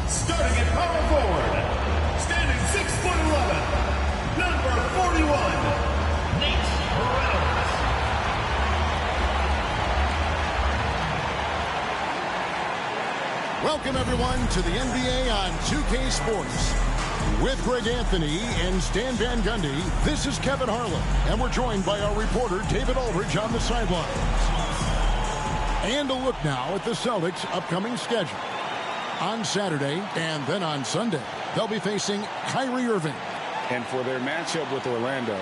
Starting at power forward, standing 6'11", number 41, Nate Reynolds. Welcome, everyone, to the NBA on 2K Sports. With Greg Anthony and Stan Van Gundy, this is Kevin Harlan, and we're joined by our reporter, David Aldridge, on the sidelines. And a look now at the Celtics' upcoming schedule. On Saturday and then on Sunday, they'll be facing Kyrie Irving. And for their matchup with Orlando,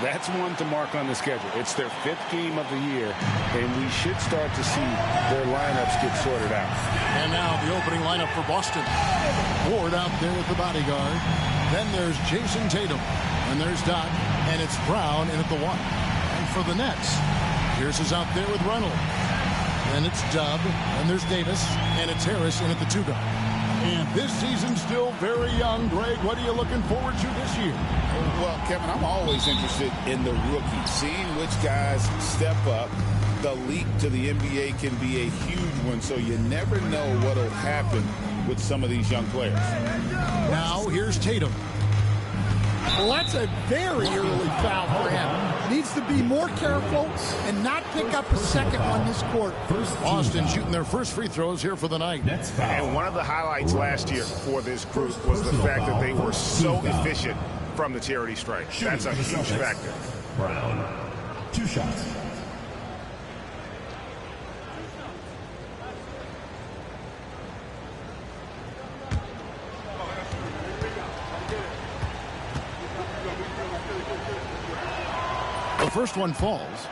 that's one to mark on the schedule. It's their 5th game of the year, and we should start to see their lineups get sorted out. And now the opening lineup for Boston. Ward out there with the bodyguard. Then there's Jason Tatum. And there's Doc. And it's Brown in at the 1. And for the Nets, Pierce is out there with Reynolds. And it's Dub. And there's Davis. And it's Harris in at the 2 guard. And this season's still very young. Greg, what are you looking forward to this year? Well, Kevin, I'm always interested in the rookies, seeing which guys step up. The leap to the NBA can be a huge one, so you never know what will happen with some of these young players. Now, here's Tatum. Well, that's a very early foul for him. Needs to be more careful and not pick up a second one this quarter. Boston shooting their first free throws here for the night. And one of the highlights last year for this group was the fact that they were so efficient from the charity stripe. That's a huge factor. Brown, 2 shots. The first one falls.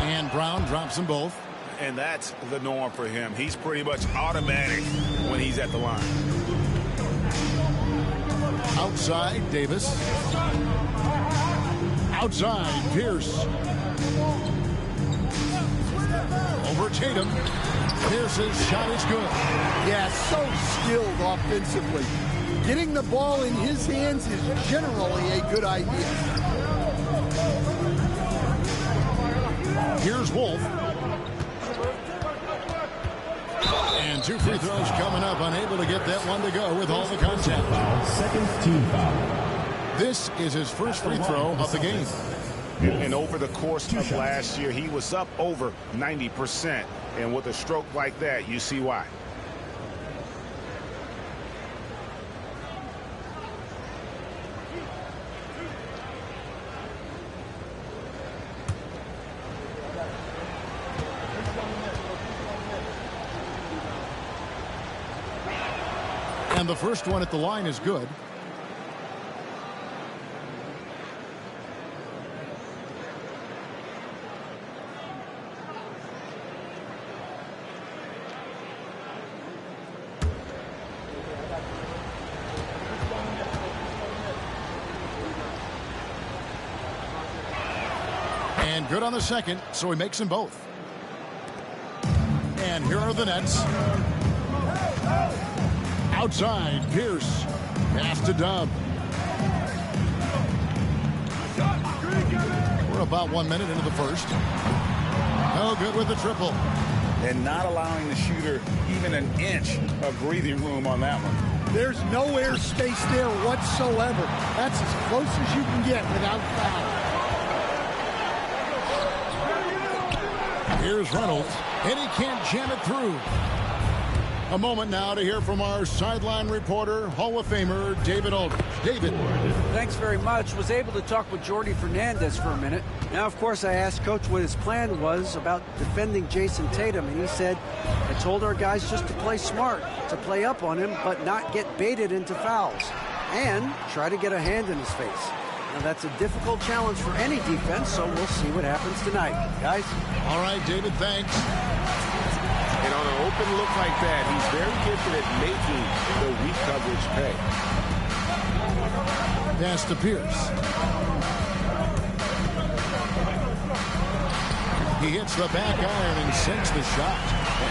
And Brown drops them both. And that's the norm for him. He's pretty much automatic when he's at the line. Outside, Davis. Outside, Pierce. Over Tatum. Pierce's shot is good. Yeah, so skilled offensively. Getting the ball in his hands is generally a good idea. Here's Wolf. And 2 free throws coming up, unable to get that one to go with all the contact. Second team foul. This is his first free throw of the game. And over the course of last year, he was up over 90%. And with a stroke like that, you see why. And the first one at the line is good. And good on the second, so he makes them both. And here are the Nets. Outside, Pierce. Pass to Dub. We're about 1 minute into the first. No good with the triple. And not allowing the shooter even an inch of breathing room on that one. There's no air space there whatsoever. That's as close as you can get without foul. Here's Reynolds, and he can't jam it through. A moment now to hear from our sideline reporter, Hall of Famer David Aldridge. David. Thanks very much. Was able to talk with Jordy Fernandez for a minute. Now, of course, I asked Coach what his plan was about defending Jason Tatum, and he said, I told our guys just to play smart, to play up on him, but not get baited into fouls, and try to get a hand in his face. Now, that's a difficult challenge for any defense, so we'll see what happens tonight. Guys? All right, David, thanks. And on an open look like that, he's very gifted at making the weak coverage pay. Pass to Pierce. He hits the back iron and sinks the shot.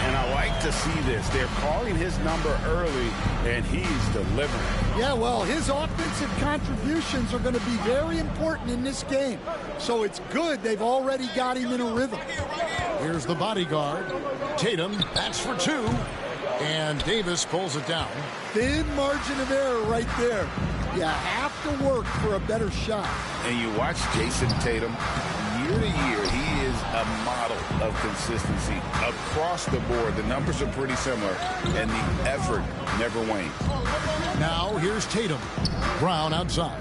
And I like to see this. They're calling his number early, and he's delivering. Yeah, well, his offensive contributions are going to be very important in this game. So it's good they've already got him in a rhythm. Here's the bodyguard. Tatum bats for two, and Davis pulls it down. Thin margin of error right there. You have to work for a better shot. And you watch Jason Tatum, year to year, he is a model of consistency. Across the board, the numbers are pretty similar, and the effort never wanes. Now here's Tatum. Brown outside.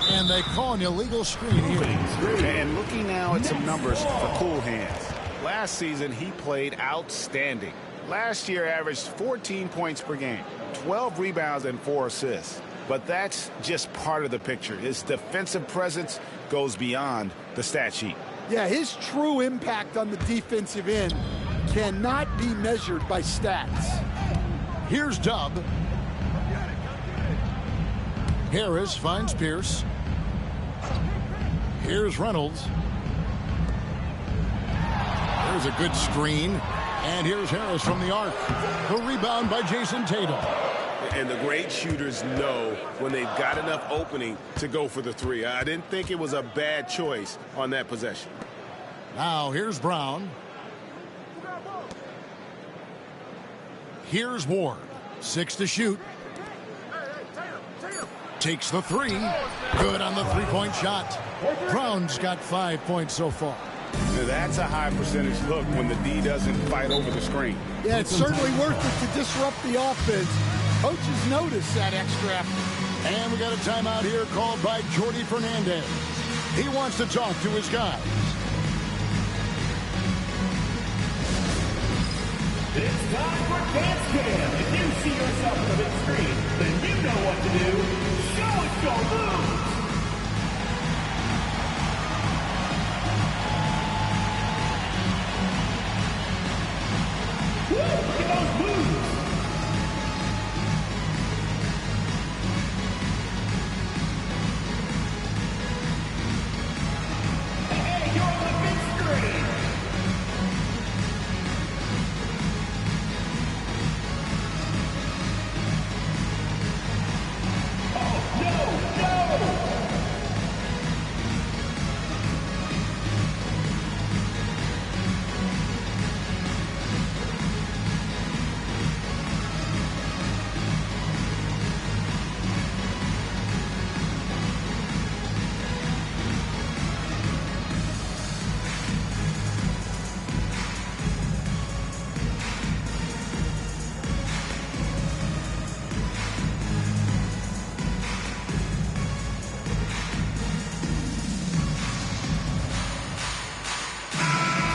And they call an illegal screen here. And looking now at some numbers for Cool Hands. Last season, he played outstanding. Last year averaged 14 points per game, 12 rebounds, and 4 assists. But that's just part of the picture. His defensive presence goes beyond the stat sheet. Yeah, his true impact on the defensive end cannot be measured by stats. Here's Dub. Harris finds Pierce. Here's Reynolds. There's a good screen. And here's Harris from the arc. The rebound by Jason Tatum. And the great shooters know when they've got enough opening to go for the three. I didn't think it was a bad choice on that possession. Now here's Brown. Here's Ward. 6 to shoot. Takes the three. Good on the three-point shot. Brown's got 5 points so far. Now that's a high percentage look when the D doesn't fight over the screen. Yeah, it's certainly worth it to disrupt the offense. Coaches notice that extra effort. And we got a timeout here called by Jordi Fernandez. He wants to talk to his guys. It's time for Dance Cam. If you see yourself on the big screen, then you know what to do. Show us your moves. Woo, look at those moves. Hey, you're on the big screen.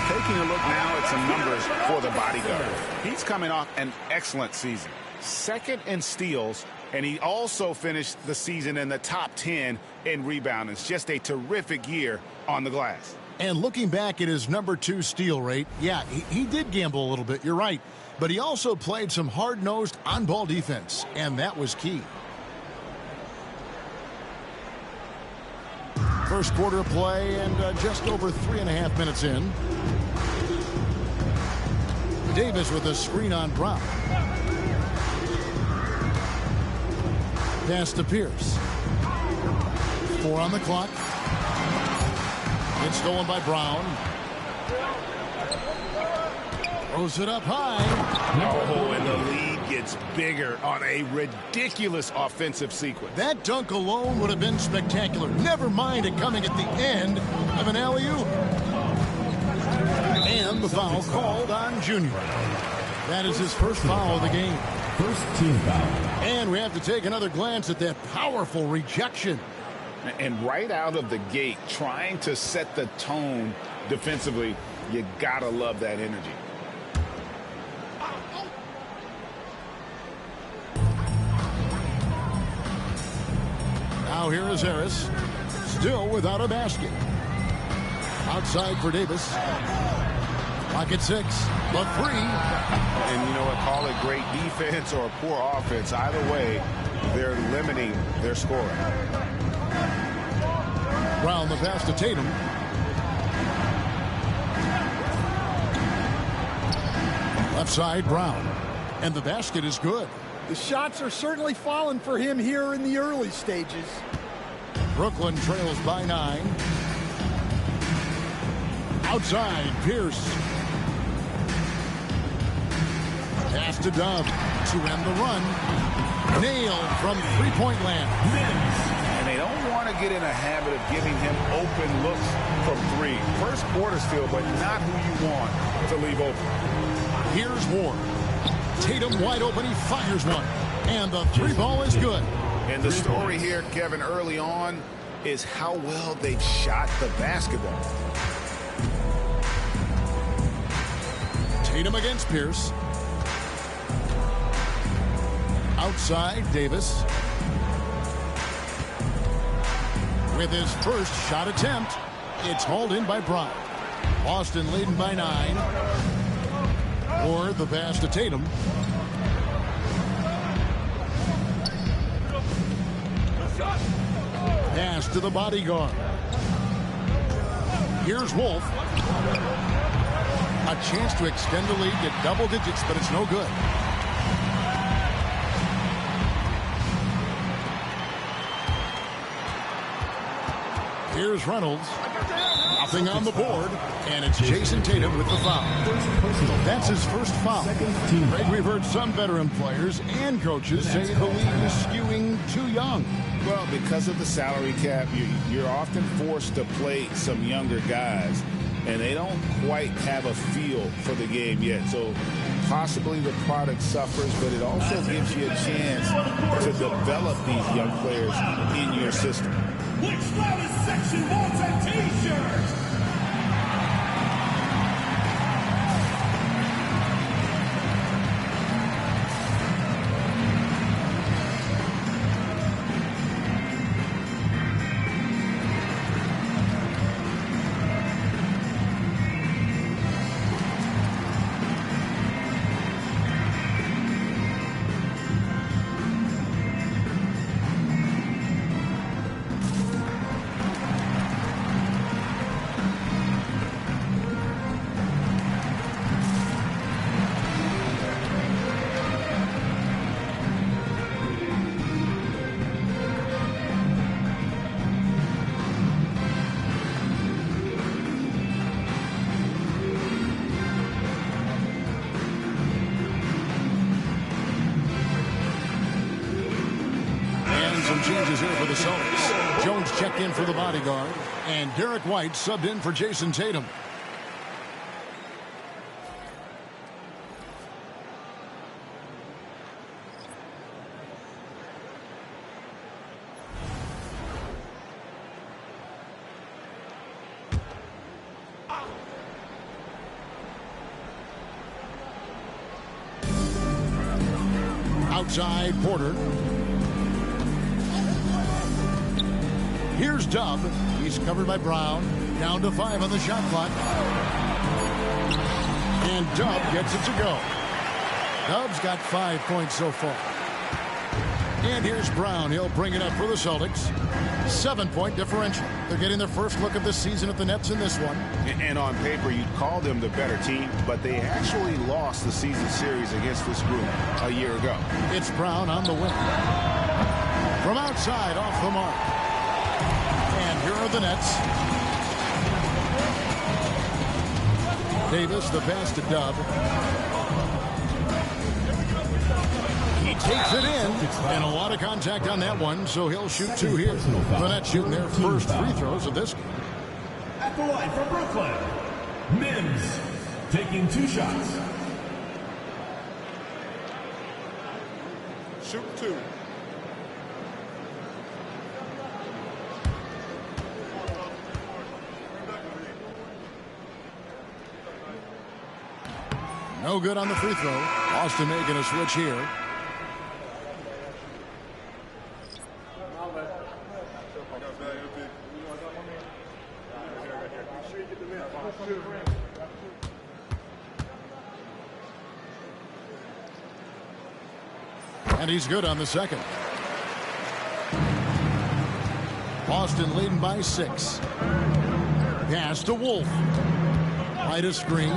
Taking a look now at some numbers for the bodyguard. He's coming off an excellent season. Second in steals, and he also finished the season in the top 10 in rebounding. It's just a terrific year on the glass. And looking back at his #2 steal rate, yeah, he did gamble a little bit, you're right. But he also played some hard-nosed on-ball defense, and that was key. First quarter play and just over 3.5 minutes in. Davis with a screen on Brown. Pass to Pierce. 4 on the clock. It's stolen by Brown. Throws it up high. Oh, and the lead gets bigger on a ridiculous offensive sequence. That dunk alone would have been spectacular. Never mind it coming at the end of an alley-oop. And the foul called on Junior. That is his first foul of the game. First team foul. And we have to take another glance at that powerful rejection. And right out of the gate, trying to set the tone defensively, you gotta love that energy. Now here is Harris, still without a basket. Outside for Davis. Pocket 6, the 3. And you know what, call it great defense or poor offense. Either way, they're limiting their scoring. Brown the pass to Tatum. Left side, Brown. And the basket is good. The shots are certainly falling for him here in the early stages. Brooklyn trails by 9. Outside, Pierce. Pass to Dove to end the run. Nailed from three-point land. And they don't want to get in a habit of giving him open looks from 3. First quarter still, but not who you want to leave open. Here's Ward. Tatum wide open. He fires one. And the 3 ball is good. And the story here, Kevin, early on is how well they've shot the basketball. Tatum against Pierce. Outside, Davis. With his first shot attempt, it's hauled in by Brown. Boston leading by 9. Or the pass to Tatum. Pass to the bodyguard. Here's Wolf. A chance to extend the lead, get double digits, but it's no good. Here's Reynolds. Nothing on the board, and it's Jason Tatum with the foul. That's his first foul. Greg, we've heard some veteran players and coaches say the league is skewing too young. Well, because of the salary cap, you're often forced to play some younger guys, and they don't quite have a feel for the game yet. So possibly the product suffers, but it also gives you a chance to develop these young players in your system. Which loudest section wants a t-shirt? Changes here for the Celtics. Jones checked in for the bodyguard, and Derek White subbed in for Jason Tatum. Outside, Porter. Here's Dub. He's covered by Brown. Down to 5 on the shot clock. And Dub gets it to go. Dub's got 5 points so far. And here's Brown. He'll bring it up for the Celtics. 7-point differential. They're getting their first look of the season at the Nets in this one. And on paper, you'd call them the better team, but they actually lost the season series against this group a year ago. It's Brown on the wing. From outside, off the mark. And here are the Nets. Davis, the pass to Dub. He takes it in, and a lot of contact on that one, so he'll shoot 2 here. The Nets shooting their first free throws of this game. At the line for Brooklyn, Mims taking 2 shots. Shoot 2. No good on the free throw. Boston making a switch here. And he's good on the second. Boston leading by 6. Pass to Wolf. Right a screen.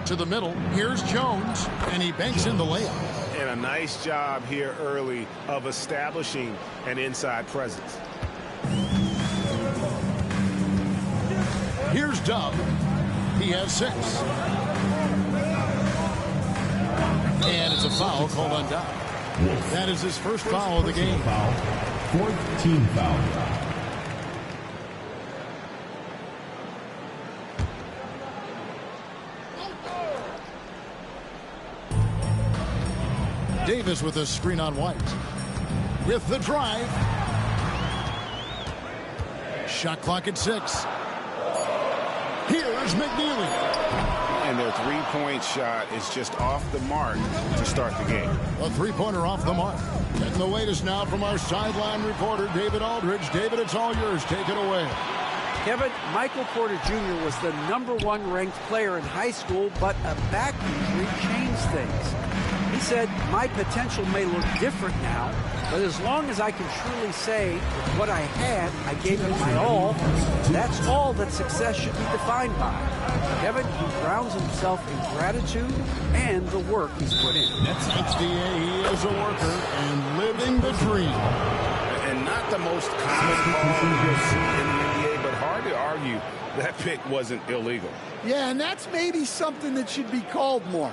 To the middle. Here's Jones, and he banks in the layup. And a nice job here early of establishing an inside presence. Here's Dub. He has 6. And it's a foul called on Dub. That is his first foul of the game. Fourth team foul. Davis with a screen on White. With the drive. Shot clock at 6. Here's McNeely. And their three-point shot is just off the mark to start the game. A three-pointer off the mark. Getting the latest now from our sideline reporter, David Aldridge. David, it's all yours. Take it away. Kevin, Michael Porter Jr. was the #1 ranked player in high school, but a back injury changed things. He said, my potential may look different now, but as long as I can truly say with what I had, I gave it my all, that's all that success should be defined by. Kevin, he grounds himself in gratitude and the work he's put in. Thanks, D.A. He is a worker and living the dream. And not the most common call in the NBA, but hard to argue that pick wasn't illegal. Yeah, and that's maybe something that should be called more.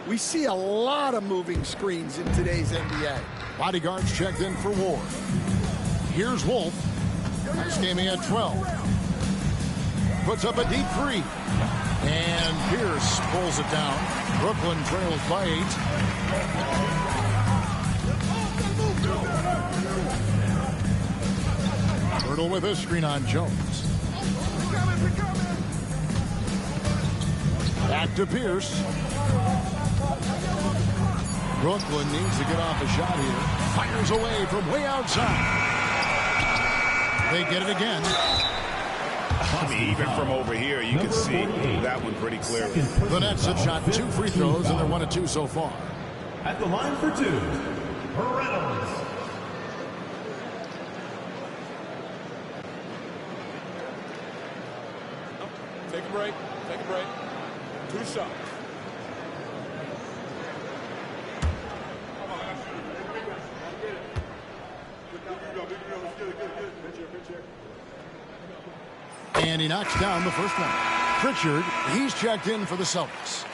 We see a lot of moving screens in today's NBA. Bodyguards checked in for Ward. Here's Wolf. Last game he had 12. Puts up a deep 3. And Pierce pulls it down. Brooklyn trails by 8. Hurdle with a screen on Jones. Back to Pierce. Brooklyn needs to get off a shot here. Fires away from way outside. They get it again. I mean, even from over here, you can see that one pretty clearly. The Nets have shot 2 free throws, and they're 1 of 2 so far. At the line for 2, Reynolds. Take a break. Take a break. 2 shots. And he knocks down the first one. Pritchard, he's checked in for the Celtics.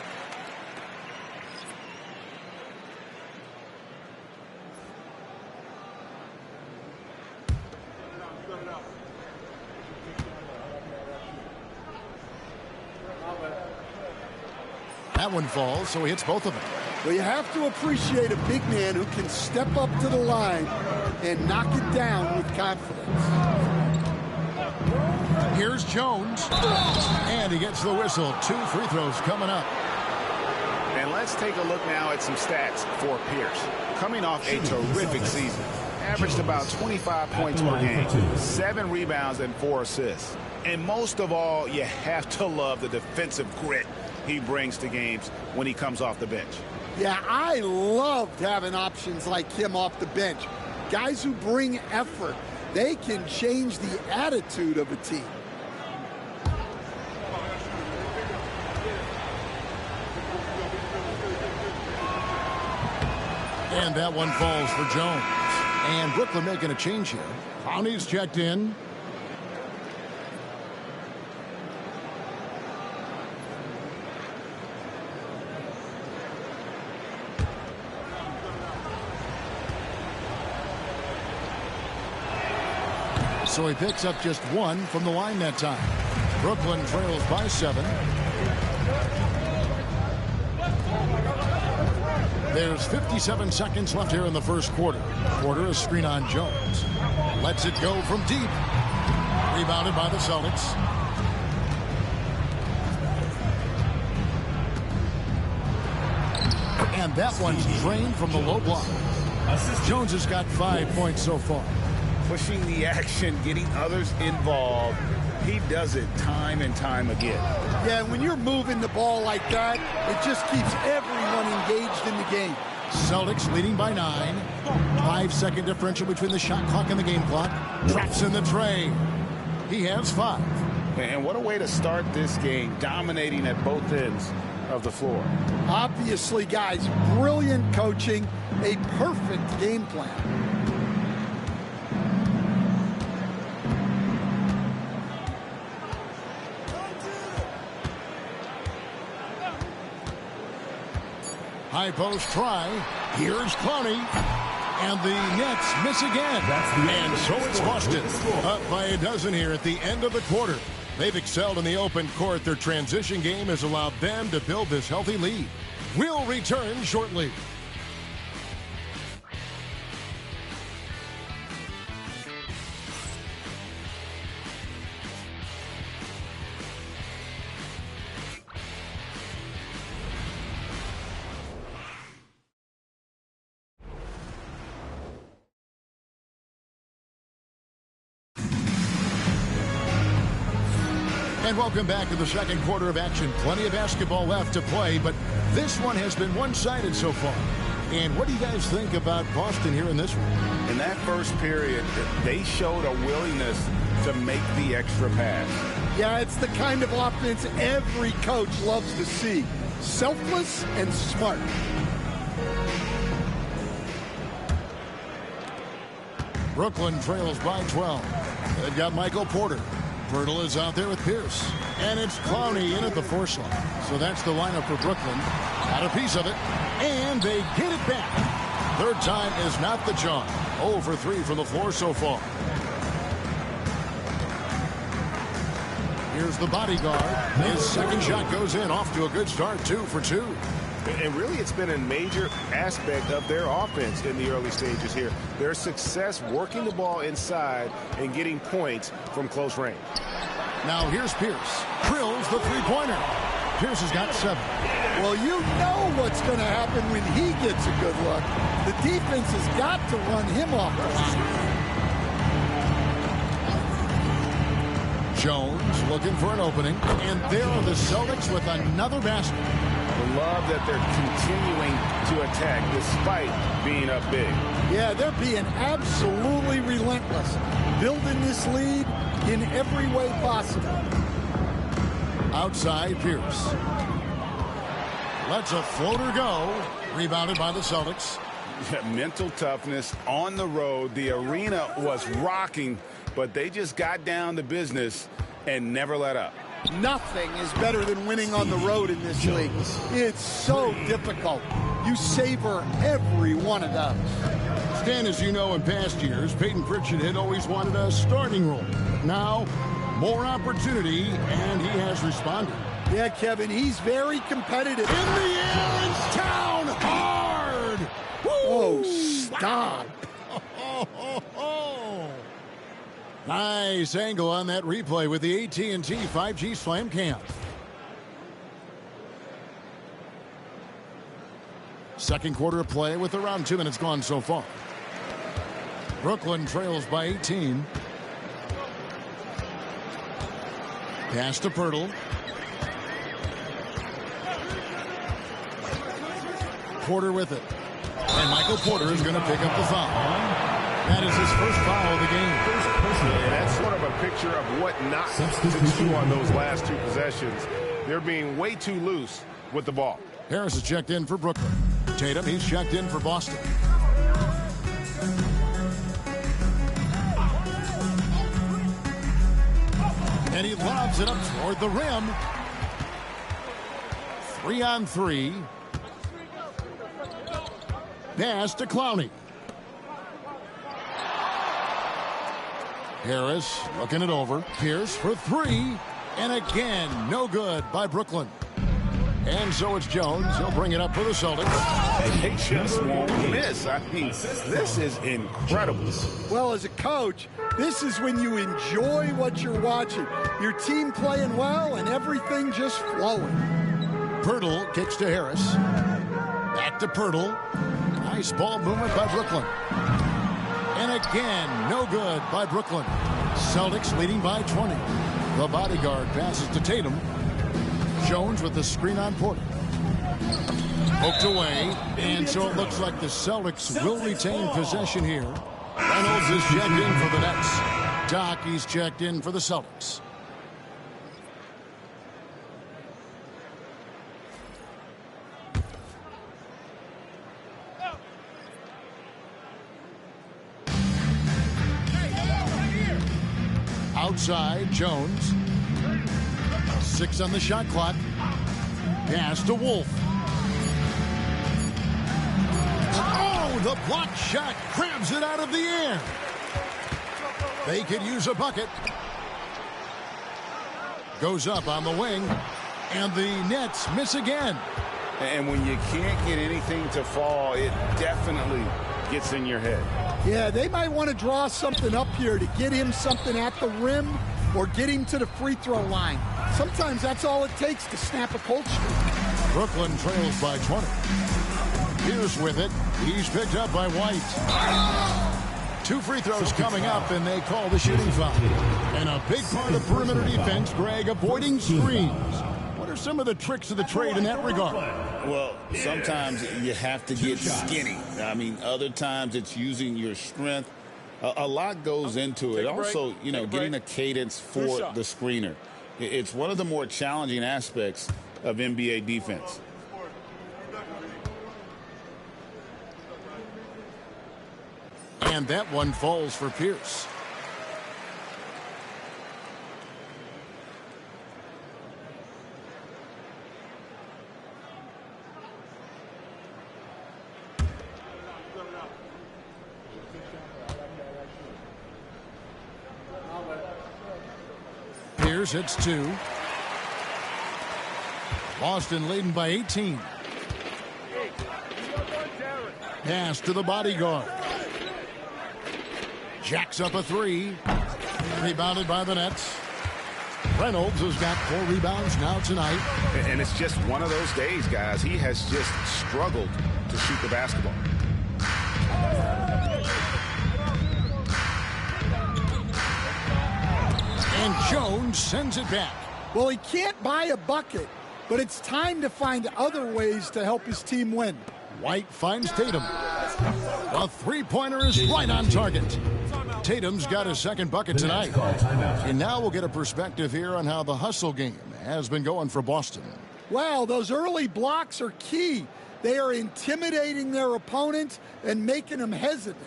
That one falls, so he hits both of them. Well, you have to appreciate a big man who can step up to the line and knock it down with confidence. Here's Jones. And he gets the whistle. 2 free throws coming up. And let's take a look now at some stats for Pierce. Coming off a terrific season. Averaged about 25 points per game. 7 rebounds and 4 assists. And most of all, you have to love the defensive grit he brings to games when he comes off the bench. Yeah, I loved having options like him off the bench. Guys who bring effort. They can change the attitude of a team. And that one falls for Jones. And Brooklyn making a change here. Clowney's checked in. So he picks up just 1 from the line that time. Brooklyn trails by 7. There's 57 seconds left here in the first quarter. Porter, a screen on Jones. Lets it go from deep. Rebounded by the Celtics. And that one's drained from the low block. Jones has got 5 points so far. Pushing the action, getting others involved. He does it time and time again. Yeah, when you're moving the ball like that, it just keeps everyone engaged in the game. Celtics leading by 9. 5-second differential between the shot clock and the game clock. Traps in the tray. He has 5. And what a way to start this game, dominating at both ends of the floor. Obviously, guys, brilliant coaching, a perfect game plan. High post try. Here's Clowney. And the Nets miss again. And so it's Boston. Up by a dozen here at the end of the quarter. They've excelled in the open court. Their transition game has allowed them to build this healthy lead. We'll return shortly. And welcome back to the second quarter of action. Plenty of basketball left to play, but this one has been one-sided so far. And what do you guys think about Boston here in this one? In that first period, they showed a willingness to make the extra pass. Yeah, it's the kind of offense every coach loves to see. Selfless and smart. Brooklyn trails by 12. They've got Michael Porter. Pirtle is out there with Pierce. And it's Clowney in at the 4 slot. So that's the lineup for Brooklyn. Got a piece of it. And they get it back. Third time is not the charm. 0 for 3 from the floor so far. Here's the bodyguard. His second shot goes in. Off to a good start. 2 for 2. And really, it's been a major aspect of their offense in the early stages here. Their success working the ball inside and getting points from close range. Now here's Pierce. Drills the three-pointer. Pierce has got 7. Well, you know what's going to happen when he gets a good look. The defense has got to run him off the line. Jones looking for an opening. And there are the Celtics with another basket. I love that they're continuing to attack despite being up big. Yeah, they're being absolutely relentless, building this lead in every way possible. Outside Pierce. Lets a floater go. Rebounded by the Celtics. Mental toughness on the road. The arena was rocking, but they just got down to business and never let up. Nothing is better than winning on the road in this league. It's so difficult. You savor every one of those. Stan, as you know, in past years, Peyton Pritchard had always wanted a starting role. Now, more opportunity, and he has responded. Yeah, Kevin, he's very competitive. In the air, it's down hard! Woo! Oh, stop. Nice angle on that replay with the AT&T 5G Slam Cam. Second quarter of play with around 2 minutes gone so far. Brooklyn trails by 18. Pass to Pirtle. Porter with it. And Michael Porter is going to pick up the foul. That is his first foul of the game. Yeah, that's sort of a picture of what not to do on those last 2 possessions. They're being way too loose with the ball. Harris is checked in for Brooklyn. Tatum, he's checked in for Boston. And he lobs it up toward the rim. 3-on-3. Pass to Clowney. Harris looking it over. Pierce for 3. And again, no good by Brooklyn. And so it's Jones. He'll bring it up for the Celtics. They just won't miss. I mean, this is incredible. Well, as a coach, this is when you enjoy what you're watching. Your team playing well and everything just flowing. Pirtle kicks to Harris. Back to Pirtle. Nice ball movement by Brooklyn. And again, no good by Brooklyn. Celtics leading by 20. The bodyguard passes to Tatum. Jones with the screen on Porter. Poked away. And so it looks like the Celtics will retain possession here. Reynolds is checked in for the Nets. Doc, he's checked in for the Celtics. Outside, Jones. 6 on the shot clock. Pass to Wolf. Oh, the block shot grabs it out of the air. They could use a bucket. Goes up on the wing, and the Nets miss again. And when you can't get anything to fall, it definitely gets in your head. Yeah, they might want to draw something up here to get him something at the rim or get him to the free throw line. Sometimes that's all it takes to snap a cold streak. Brooklyn trails by 20. Pierce with it. He's picked up by White. 2 free throws coming up, and they call the shooting foul. And a big part of perimeter defense, Greg, avoiding screens. What are some of the tricks of the trade in that regard? Well, sometimes you have to get skinny. I mean, other times it's using your strength. A lot goes into it. Also, you know, getting a cadence for the screener. It's one of the more challenging aspects of NBA defense. And that one falls for Pierce. Pierce hits 2. Boston leading by 18. Pass to the bodyguard. Jacks up a 3. Rebounded by the Nets. Reynolds has got 4 rebounds now tonight. And it's just one of those days, guys. He has just struggled to shoot the basketball. And Jones sends it back. Well, he can't buy a bucket, but it's time to find other ways to help his team win. White finds Tatum. The three-pointer is right on target. Tatum's got his second bucket tonight. And now we'll get a perspective here on how the hustle game has been going for Boston. Wow, those early blocks are key. They are intimidating their opponent and making them hesitant.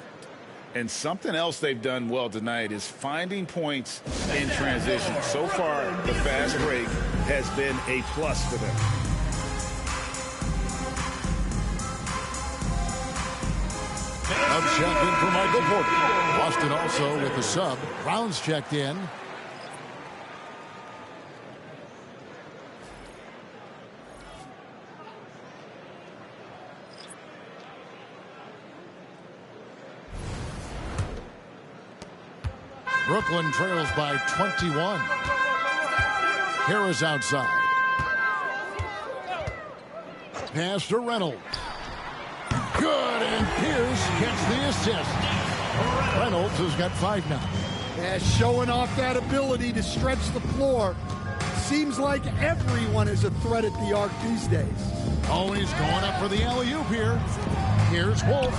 And something else they've done well tonight is finding points in transition. So far, the fast break has been a plus for them. Sub checked in for Michael Porter. Boston also with the sub. Brown's checked in. Brooklyn trails by 21. Harris outside. Pass to Reynolds. Good, and Pierce gets the assist. Reynolds has got 5 now. Yeah, showing off that ability to stretch the floor. Seems like everyone is a threat at the arc these days. Always going up for the alley-oop here. Here's Wolf.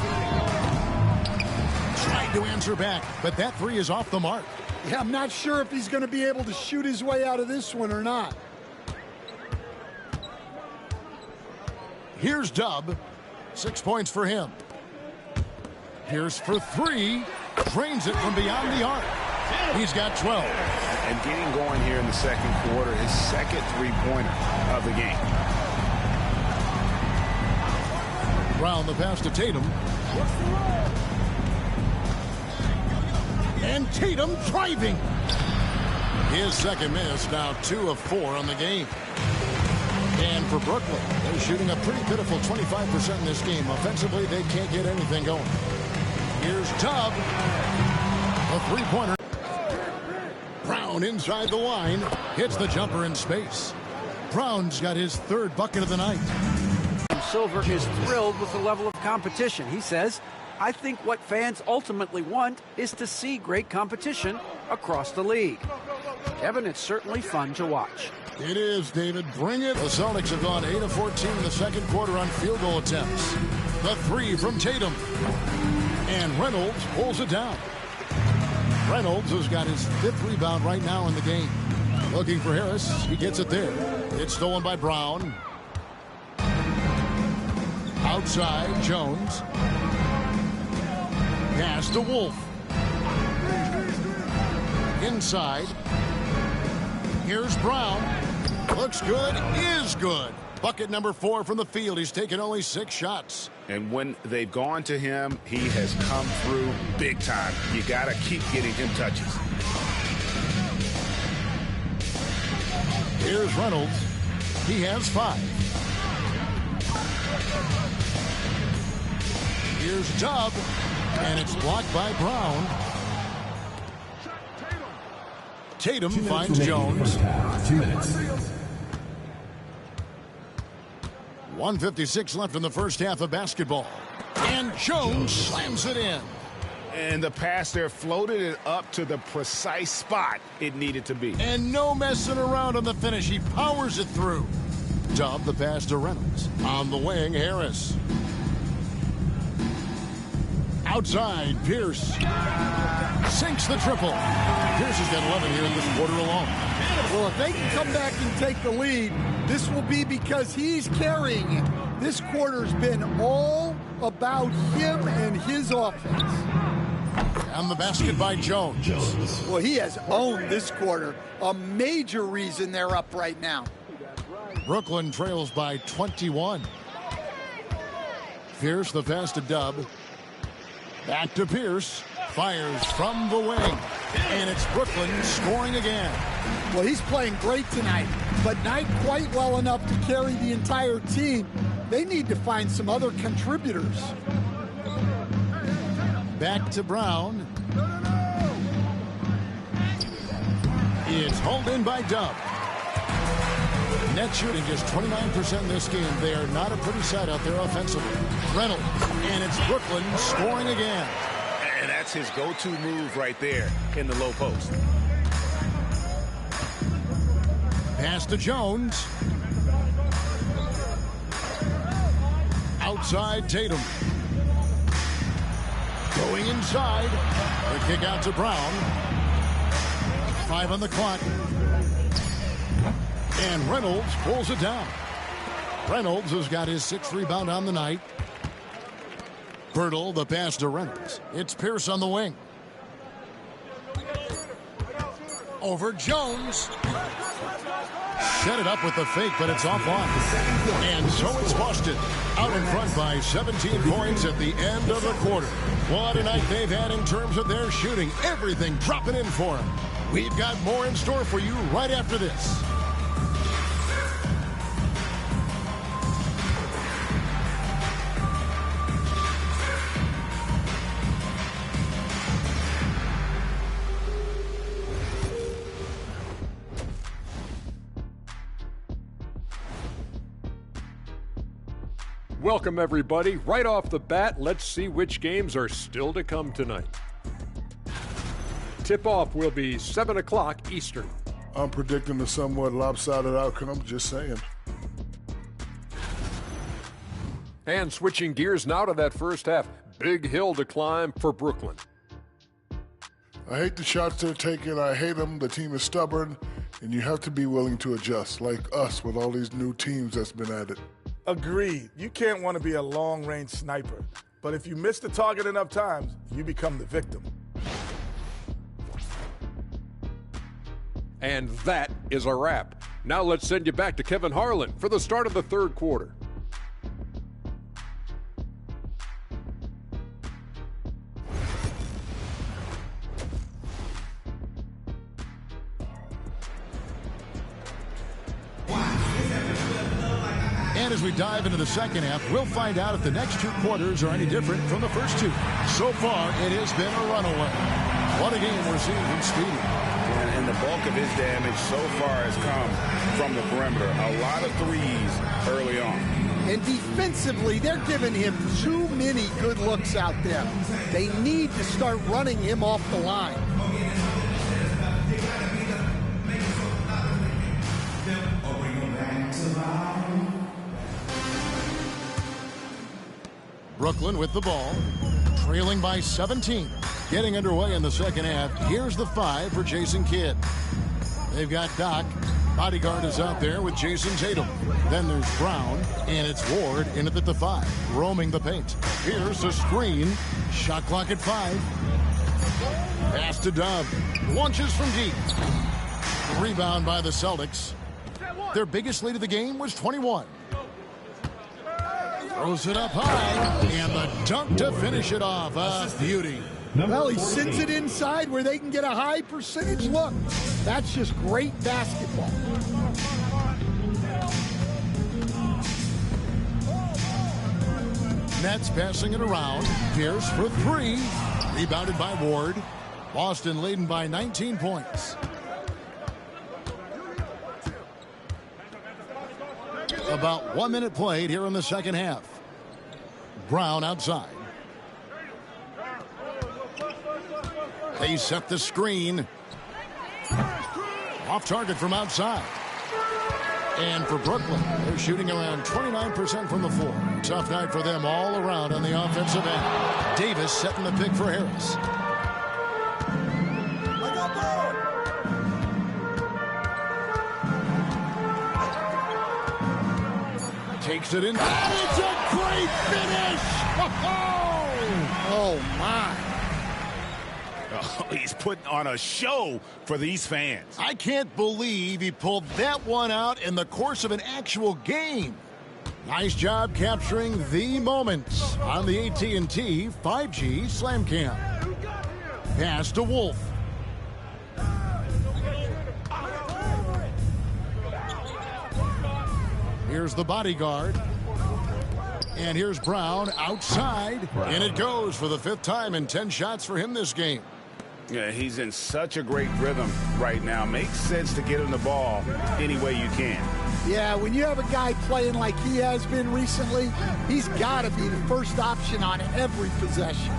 Tried to answer back, but that 3 is off the mark. Yeah, I'm not sure if he's going to be able to shoot his way out of this one or not. Here's Dub. 6 points for him. Pierce for 3. Drains it from beyond the arc. He's got 12. And getting going here in the second quarter, his second three-pointer of the game. Brown the pass to Tatum. And Tatum driving. His second miss, now 2 of 4 on the game. And for Brooklyn, they're shooting a pretty pitiful 25% in this game. Offensively, they can't get anything going. Here's Tubb. A three-pointer. Brown inside the line. Hits the jumper in space. Brown's got his 3rd bucket of the night. Silver is thrilled with the level of competition. He says, I think what fans ultimately want is to see great competition across the league. Kevin, it's certainly fun to watch. It is, David. Bring it. The Celtics have gone 8 of 14 in the second quarter on field goal attempts. The 3 from Tatum. And Reynolds pulls it down. Reynolds has got his 5th rebound right now in the game. Looking for Harris. He gets it there. It's stolen by Brown. Outside, Jones. Pass to Wolf. Inside. Here's Brown. Looks good, is good. Bucket number 4 from the field. He's taken only 6 shots. And when they've gone to him, he has come through big time. You got to keep getting him touches. Here's Reynolds. He has 5. Here's Dub. And it's blocked by Brown. Tatum finds Jones. 2 minutes. 1:56 left in the first half of basketball. And Jones slams it in. And the pass there floated it up to the precise spot it needed to be. And no messing around on the finish. He powers it through. Dub the pass to Reynolds. On the wing, Harris. Outside, Pierce. Sinks the triple. Pierce has got 11 here in this quarter alone. Well, if they can come back and take the lead, this will be because he's carrying it. This quarter's been all about him and his offense. And the basket by Jones. Well, he has owned this quarter. A major reason they're up right now. Brooklyn trails by 21. Pierce the pass to Dub. Back to Pierce. Fires from the wing. And it's Brooklyn scoring again. Well, he's playing great tonight, but not quite well enough to carry the entire team. They need to find some other contributors. Back to Brown. It's hauled in by Dub. Net shooting just 29% in this game. They are not a pretty sight out there offensively. Reynolds. And it's Brooklyn scoring again. And that's his go-to move right there in the low post. Pass to Jones. Outside Tatum. Going inside. The kick out to Brown. 5 on the clock. And Reynolds pulls it down. Reynolds has got his 6th rebound on the night. Pirtle, the pass to Reynolds. It's Pierce on the wing. Over Jones. Set it up with the fake, but it's offline. And so it's Boston out in front by 17 points at the end of the quarter. What a night they've had in terms of their shooting. Everything dropping in for them. We've got more in store for you right after this. Welcome, everybody. Right off the bat, let's see which games are still to come tonight. Tip-off will be 7 o'clock Eastern. I'm predicting a somewhat lopsided outcome, just saying. And switching gears now to that first half. Big hill to climb for Brooklyn. I hate the shots they're taking. I hate them. The team is stubborn, and you have to be willing to adjust, like us with all these new teams that's been added. Agreed. You can't want to be a long-range sniper. But if you miss the target enough times, you become the victim. And that is a wrap. Now let's send you back to Kevin Harlan for the start of the third quarter. And as we dive into the second half, we'll find out if the next 2 quarters are any different from the first 2. So far, it has been a runaway. What a game we're seeing from Speedy. And the bulk of his damage so far has come from the perimeter. A lot of threes early on. And defensively, they're giving him too many good looks out there. They need to start running him off the line. Brooklyn with the ball, trailing by 17. Getting underway in the second half. Here's the 5 for Jason Kidd. They've got Doc. Bodyguard is out there with Jason Tatum. Then there's Brown, and it's Ward in at the 5, roaming the paint. Here's a screen. Shot clock at 5. Pass to Dove. Launches from deep. Rebound by the Celtics. Their biggest lead of the game was 21. Throws it up high. And the dunk to finish it off. A beauty. Well, he sends it inside where they can get a high percentage look. That's just great basketball. Nets passing it around. Pierce for three. Rebounded by Ward. Boston leading by 19 points. About 1 minute played here in the second half. Brown outside. They set the screen. Off target from outside. And for Brooklyn, they're shooting around 29% from the floor. Tough night for them all around on the offensive end. Davis setting the pick for Harris. Takes it in. And it's a great finish! Oh, my. Oh, he's putting on a show for these fans. I can't believe he pulled that one out in the course of an actual game. Nice job capturing the moment on the AT&T 5G Slam Cam. Pass to Wolf. Here's the bodyguard. And here's Brown outside. And it goes for the 5th time in 10 shots for him this game. Yeah, he's in such a great rhythm right now. Makes sense to get him the ball any way you can. Yeah, when you have a guy playing like he has been recently, he's got to be the first option on every possession.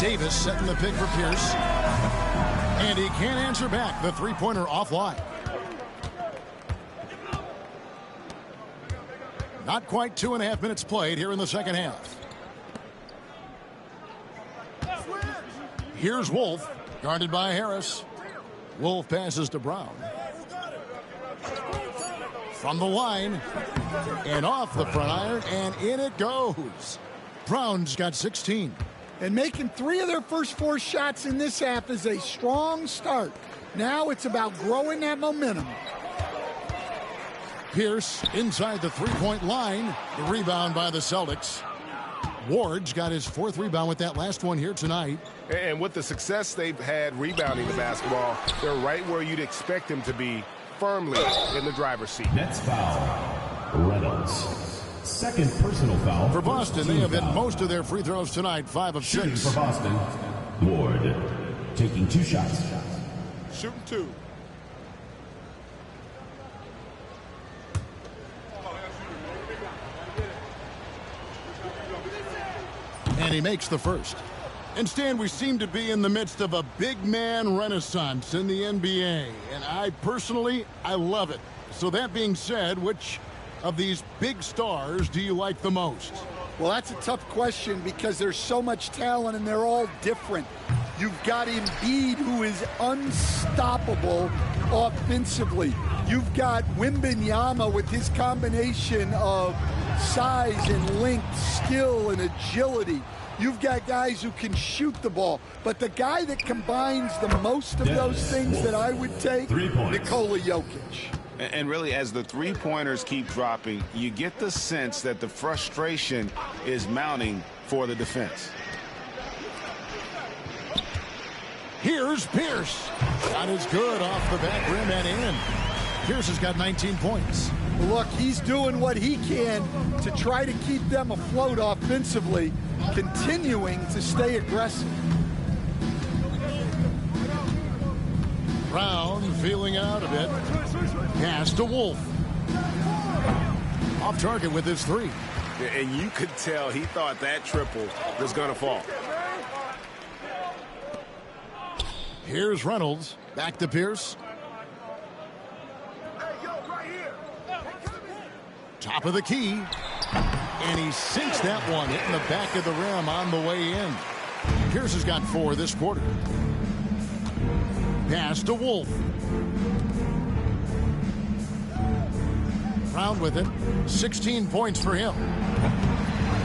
Davis setting the pick for Pierce. And he can't answer back. The three-pointer offline. Not quite 2.5 minutes played here in the second half. Here's Wolf, guarded by Harris. Wolf passes to Brown. From the line, and off the front iron, and in it goes. Brown's got 16. And making 3 of their first 4 shots in this half is a strong start. Now it's about growing that momentum. Pierce inside the three-point line. The rebound by the Celtics. Ward's got his 4th rebound with that last one here tonight. And with the success they've had rebounding the basketball, they're right where you'd expect them to be, firmly in the driver's seat. Nets foul. Reynolds. 2nd personal foul. For Boston, they have hit most of their free throws tonight, 5 of 6. Shooting for Boston. Ward taking 2 shots. Shooting 2. And he makes the first. And Stan, we seem to be in the midst of a big man renaissance in the NBA. And I personally love it. So that being said, which of these big stars do you like the most? Well, that's a tough question because there's so much talent and they're all different. You've got Embiid, who is unstoppable offensively. You've got Wembanyama with his combination of size and length, skill and agility. You've got guys who can shoot the ball. But the guy that combines the most of those things that I would take, Nikola Jokic. And really, as the three-pointers keep dropping, you get the sense that the frustration is mounting for the defense. Here's Pierce. Not as good off the back rim and in. Pierce has got 19 points. Look, he's doing what he can to try to keep them afloat offensively, continuing to stay aggressive. Brown feeling out a bit. Pass to Wolf. Off target with his 3. And you could tell he thought that triple was going to fall. Here's Reynolds. Back to Pierce. Top of the key. And he sinks that one, hitting the back of the rim on the way in. Pierce has got 4 this quarter. Pass to Wolf. Brown with it. 16 points for him.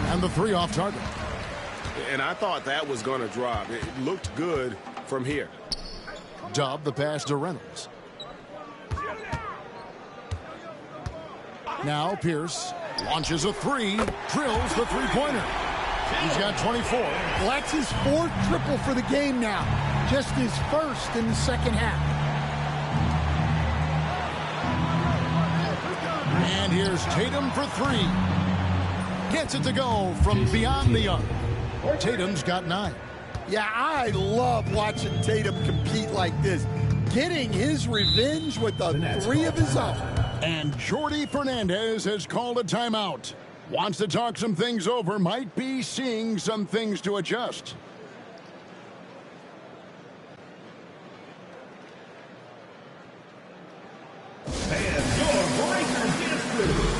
And the 3 off target. And I thought that was going to drop. It looked good from here. Dub the pass to Reynolds. Now Pierce launches a three, drills the three-pointer. He's got 24. Well, that's his 4th triple for the game now. Just his 1st in the second half. And here's Tatum for 3. Gets it to go from beyond the arc. Tatum's got 9. Yeah, I love watching Tatum compete like this. Getting his revenge with a 3 of his own. And Jordi Fernandez has called a timeout. Wants to talk some things over. Might be seeing some things to adjust. And your breaker gets through.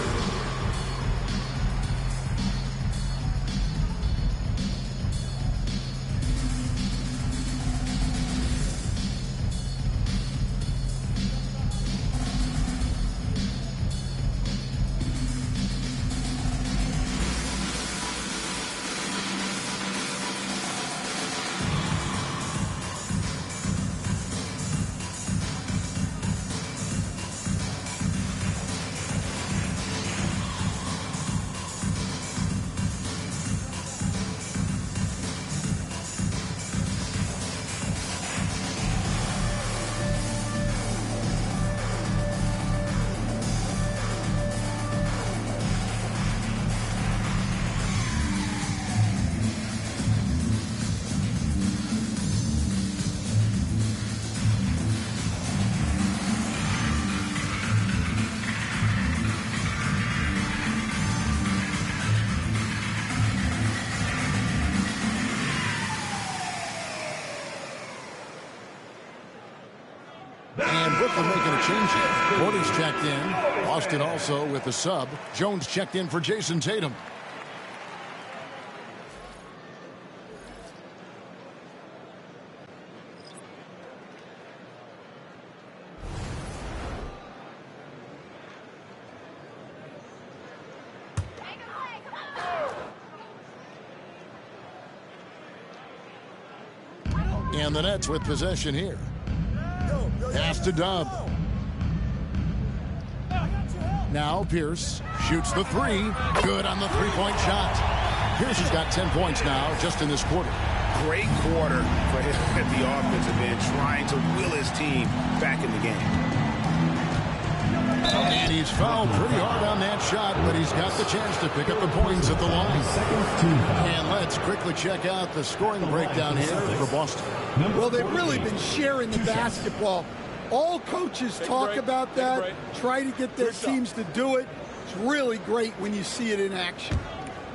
And Brooklyn making a change here. Porter's checked in. Boston also with the sub. Jones checked in for Jason Tatum. And the Nets with possession here. Pass to Dub. Now Pierce shoots the 3. Good on the three-point shot. Pierce has got 10 points now just in this quarter. Great quarter for him at the offensive end, trying to will his team back in the game. And he's fouled pretty hard on that shot, but he's got the chance to pick up the points at the line. And let's quickly check out the scoring breakdown here for Boston. Well, they've really been sharing the basketball. All coaches talk about that, try to get their teams to do it. It's really great when you see it in action.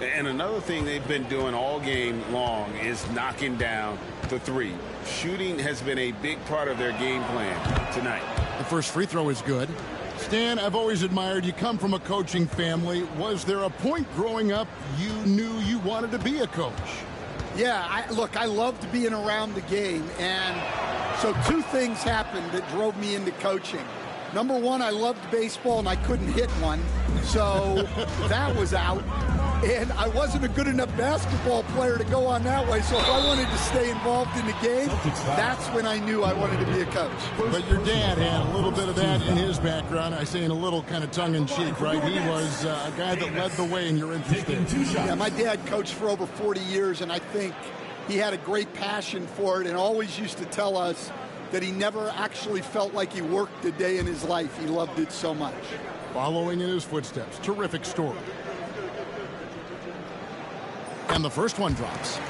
And another thing they've been doing all game long is knocking down the 3. Shooting has been a big part of their game plan tonight. The first free throw is good. Stan, I've always admired you. Come from a coaching family. Was there a point growing up you knew you wanted to be a coach? Yeah, I loved being around the game, and so 2 things happened that drove me into coaching. Number 1, I loved baseball, and I couldn't hit one, so that was out. And I wasn't a good enough basketball player to go on that way, so if I wanted to stay involved in the game, that's when I knew I wanted to be a coach. But your dad had a little bit of that in his background. I say in a little kind of tongue-in-cheek, right? He was a guy that led the way in your interest there. Yeah, my dad coached for over 40 years, and I think he had a great passion for it and always used to tell us that he never actually felt like he worked a day in his life. He loved it so much. Following in his footsteps. Terrific story. And the first one drops.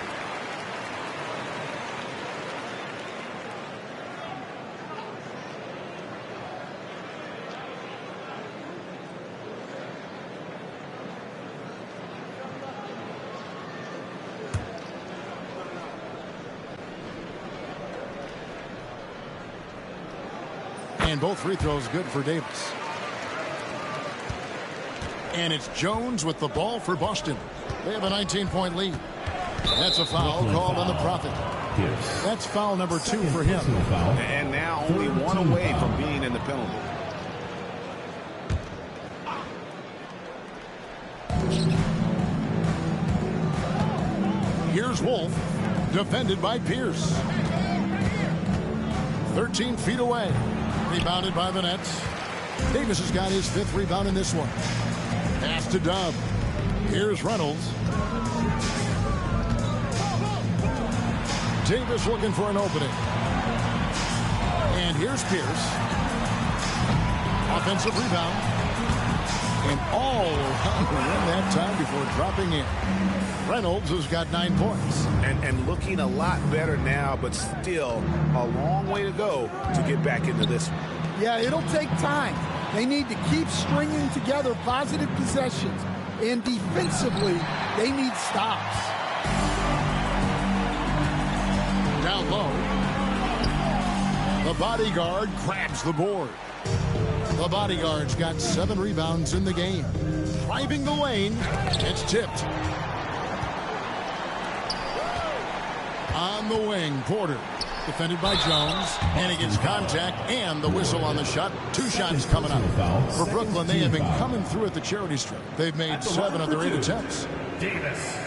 And both free throws good for Davis. And it's Jones with the ball for Boston. They have a 19-point lead. That's a foul called on the Prophet. That's foul number 2 for him. And now only 1 away from being in the penalty. Here's Wolf, defended by Pierce. 13 feet away. Rebounded by the Nets. Davis has got his 5th rebound in this one. Pass to Dub. Here's Reynolds. Davis looking for an opening. And here's Pierce. Offensive rebound. And all around the rim that time before dropping in. Reynolds has got 9 points. And looking a lot better now, but still a long way to go to get back into this one. Yeah, it'll take time. They need to keep stringing together positive possessions. And defensively, they need stops. Down low. The bodyguard grabs the board. The bodyguard's got 7 rebounds in the game. Driving the lane. It's tipped. On the wing, Porter. Defended by Jones. And he gets contact and the whistle on the shot. 2 shots coming up. For Brooklyn, they have been coming through at the charity stripe. They've made 7 of their 8 attempts. Davis.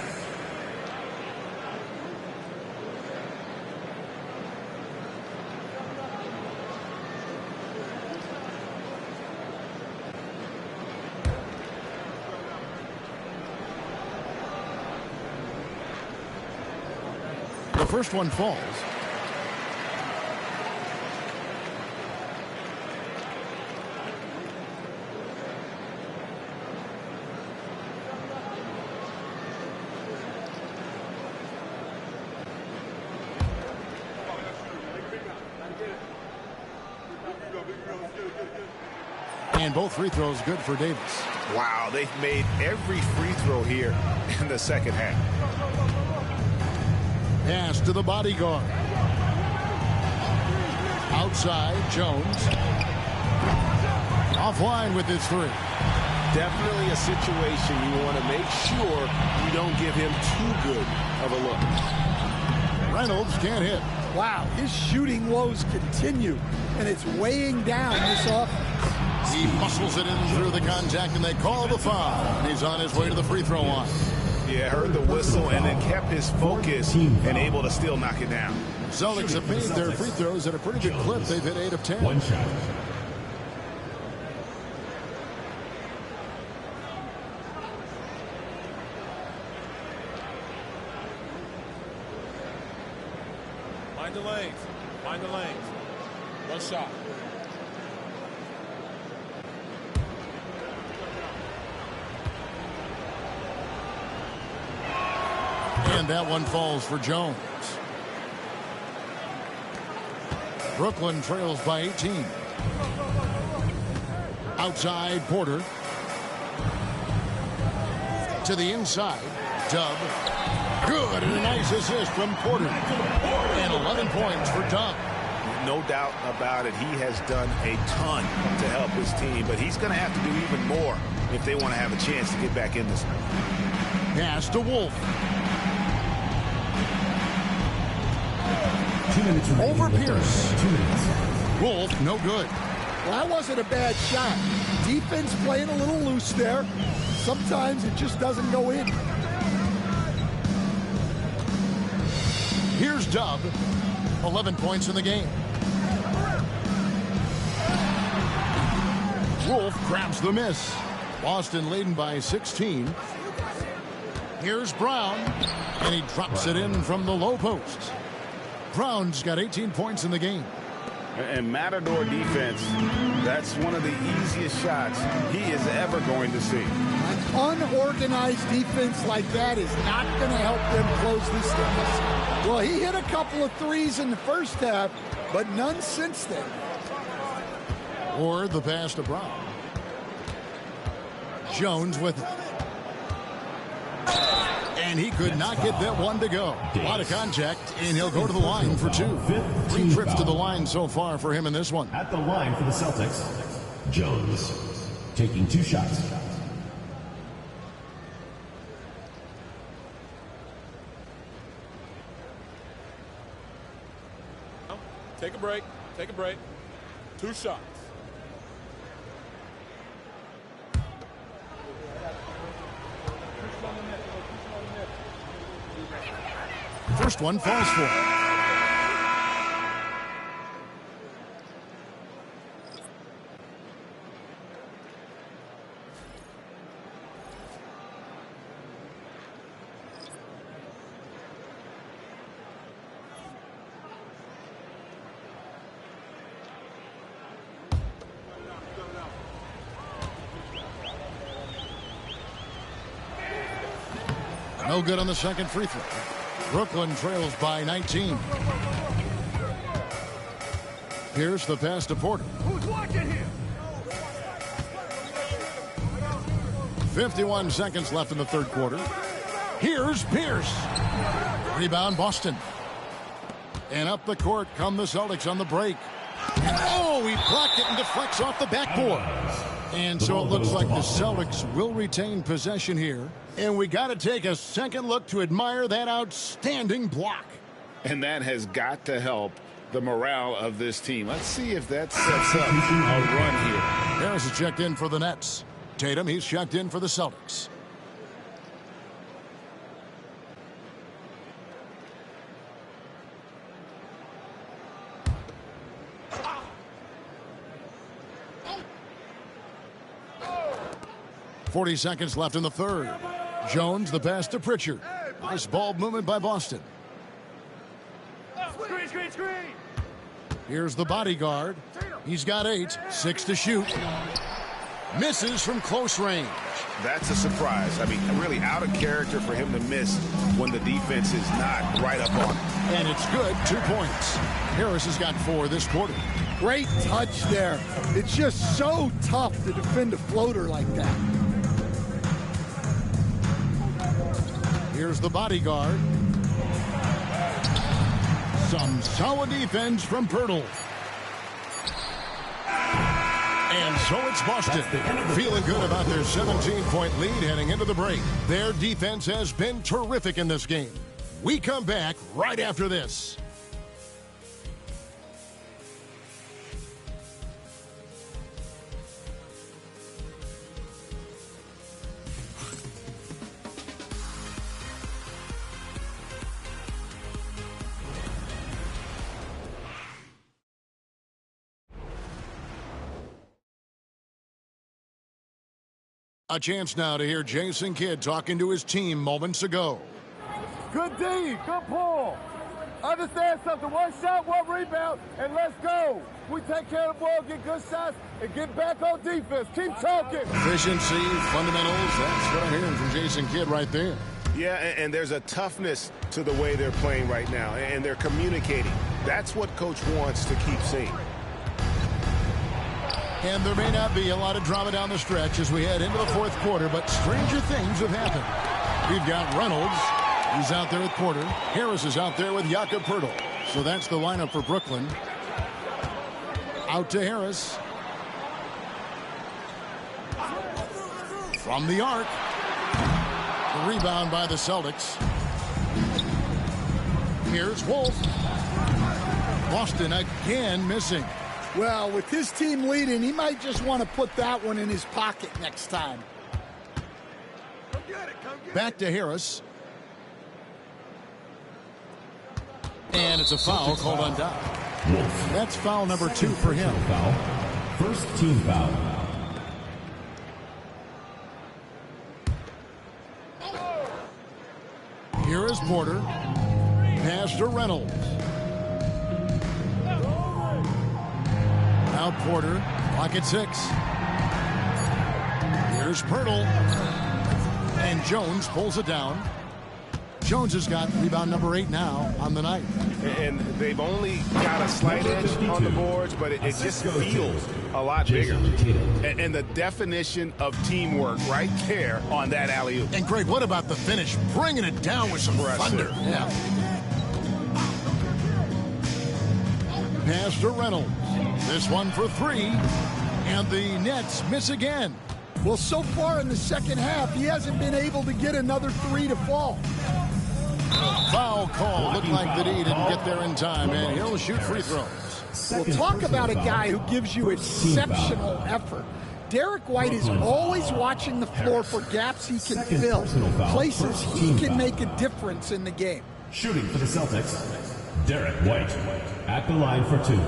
The first one falls. And both free throws good for Davis. Wow, they've made every free throw here in the second half. Pass to the bodyguard. Outside, Jones. Offline with his 3. Definitely a situation you want to make sure you don't give him too good of a look. Reynolds can't hit. Wow, his shooting woes continue, and it's weighing down this offense. He muscles it in through the contact, and they call the foul. And he's on his way to the free throw line. Yeah, heard the whistle and then kept his focus and able to still knock it down. Celtics have made their free throws at a pretty good clip. They've hit 8 of 10. One shot. Find the lanes. Find the lanes. One shot. And that one falls for Jones. Brooklyn trails by 18. Outside, Porter. To the inside, Dub. Good, and a nice assist from Porter. And 11 points for Dub. No doubt about it, he has done a ton to help his team, but he's going to have to do even more if they want to have a chance to get back in this one. Pass to Wolf. 2 minutes remaining. Over Pierce. 2 minutes. Wolf, no good. Well, that wasn't a bad shot. Defense playing a little loose there. Sometimes it just doesn't go in. Here's Dub. 11 points in the game. Wolf grabs the miss. Boston leading by 16. Here's Brown. And he drops it in from the low post. Brown's got 18 points in the game. And Matador defense, that's one of the easiest shots he is ever going to see. An unorganized defense like that is not going to help them close this deficit. Well, he hit a couple of threes in the first half, but none since then. Or the pass to Brown. Jones with it. And he could not get that one to go. A lot of contact, and he'll go to the line for 2. 3 trips to the line so far for him in this one. At the line for the Celtics, Jones taking 2 shots. Take a break. Take a break. 2 shots. First one falls for. No good on the second free throw. Brooklyn trails by 19. Here's the pass to Porter. Who's watching here? 51 seconds left in the third quarter. Here's Pierce. Rebound Boston. And up the court come the Celtics on the break. Oh, he blocked it and deflects off the backboard. And so it looks like the Celtics will retain possession here. And we got to take a second look to admire that outstanding block. And that has got to help the morale of this team. Let's see if that sets up a run here. Harris is checked in for the Nets. Tatum, he's checked in for the Celtics. .40 seconds left in the third. Jones, the pass to Pritchard. Nice ball movement by Boston. Screen, screen, screen. Here's the bodyguard. He's got 8. 6 to shoot. Misses from close range. That's a surprise. I mean, really out of character for him to miss when the defense is not right up on him. And it's good. 2 points. Harris has got 4 this quarter. Great touch there. It's just so tough to defend a floater like that. Here's the bodyguard. Some solid defense from Pirtle. And so it's Boston, feeling good about their 17-point lead heading into the break. Their defense has been terrific in this game. We come back right after this. A chance now to hear Jason Kidd talking to his team moments ago. Good D, good pull. Understand something, one shot, one rebound, and let's go. We take care of the ball, get good shots, and get back on defense. Keep talking. Efficiency, fundamentals, that's what I'm hearing from Jason Kidd right there. Yeah, and there's a toughness to the way they're playing right now, and they're communicating. That's what Coach wants to keep seeing. And there may not be a lot of drama down the stretch as we head into the fourth quarter, but stranger things have happened. We've got Reynolds. He's out there with Porter. Harris is out there with Jakob Poeltl. So that's the lineup for Brooklyn. Out to Harris. From the arc. The rebound by the Celtics. Here's Wolf. Boston again missing. Well, with his team leading, he might just want to put that one in his pocket next time. Back to Harris. And it's a foul called on Doc. That's foul number 2 for him. First team foul. Here is Porter. Pass to Reynolds. Now Porter, clock at 6. Here's Poeltl. And Jones pulls it down. Jones has got rebound number 8 now on the night. And they've only got a slight edge on the boards, but it just feels a lot bigger. And the definition of teamwork right there on that alley-oop. And Greg, what about the finish? Bringing it down with some thunder. Yeah. Pass to Reynolds. This one for 3. And the Nets miss again. Well, so far in the second half, he hasn't been able to get another 3 to fall. Foul call. Looked like the D didn't get there in time, and he'll shoot free throws. Well, talk about a guy who gives you exceptional effort. Derek White is always watching the floor for gaps he can fill, places he can make a difference in the game. Shooting for the Celtics, Derek White at the line for 2.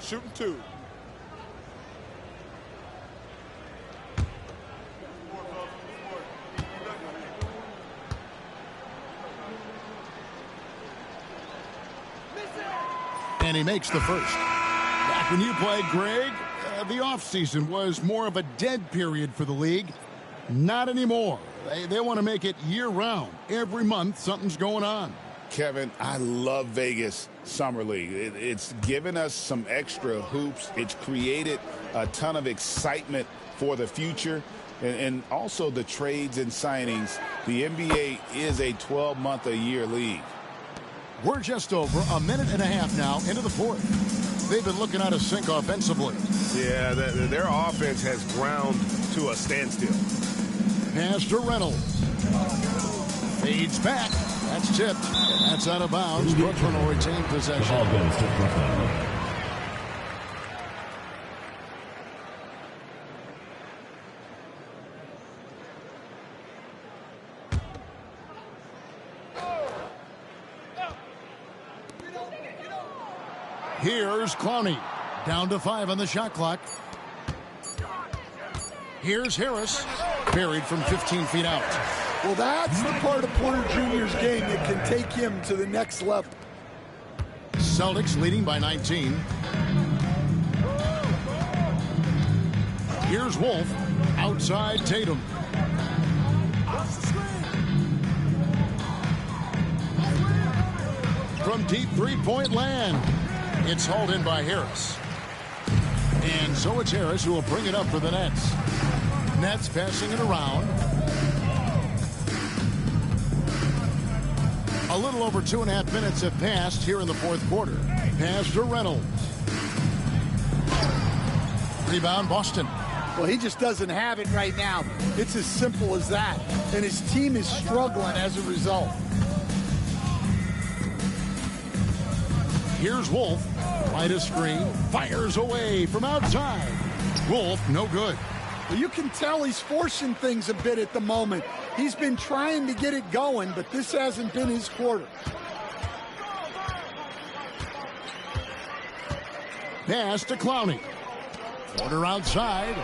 Shooting 2. And he makes the first. Back when you played, Greg, the offseason was more of a dead period for the league. Not anymore. They want to make it year-round. Every month, something's going on. Kevin, I love Vegas Summer League. It's given us some extra hoops. It's created a ton of excitement for the future. And also the trades and signings. The NBA is a 12-month-a-year league. We're just over a minute and a half now into the fourth. They've been looking out of sync offensively. Yeah, their offense has ground to a standstill. Pass to Reynolds. Fades back. That's tipped. That's out of bounds. Brooklyn will retain possession. Ball goes to Brooklyn. Here's Clowney. Down to 5 on the shot clock. Here's Harris. Buried from 15 feet out. Well, that's the part of Porter Jr.'s game that can take him to the next level. Celtics leading by 19. Here's Wolf. Outside Tatum. From deep three-point land. It's hauled in by Harris. And so it's Harris who will bring it up for the Nets. Nets passing it around. A little over 2.5 minutes have passed here in the fourth quarter. Pass to Reynolds. Rebound Boston. Well, he just doesn't have it right now. It's as simple as that. And his team is struggling as a result. Here's Wolf. Light a screen. Fires away from outside. Wolf, no good. Well, you can tell he's forcing things a bit at the moment. He's been trying to get it going, but this hasn't been his quarter. Pass to Clowney. Quarter outside.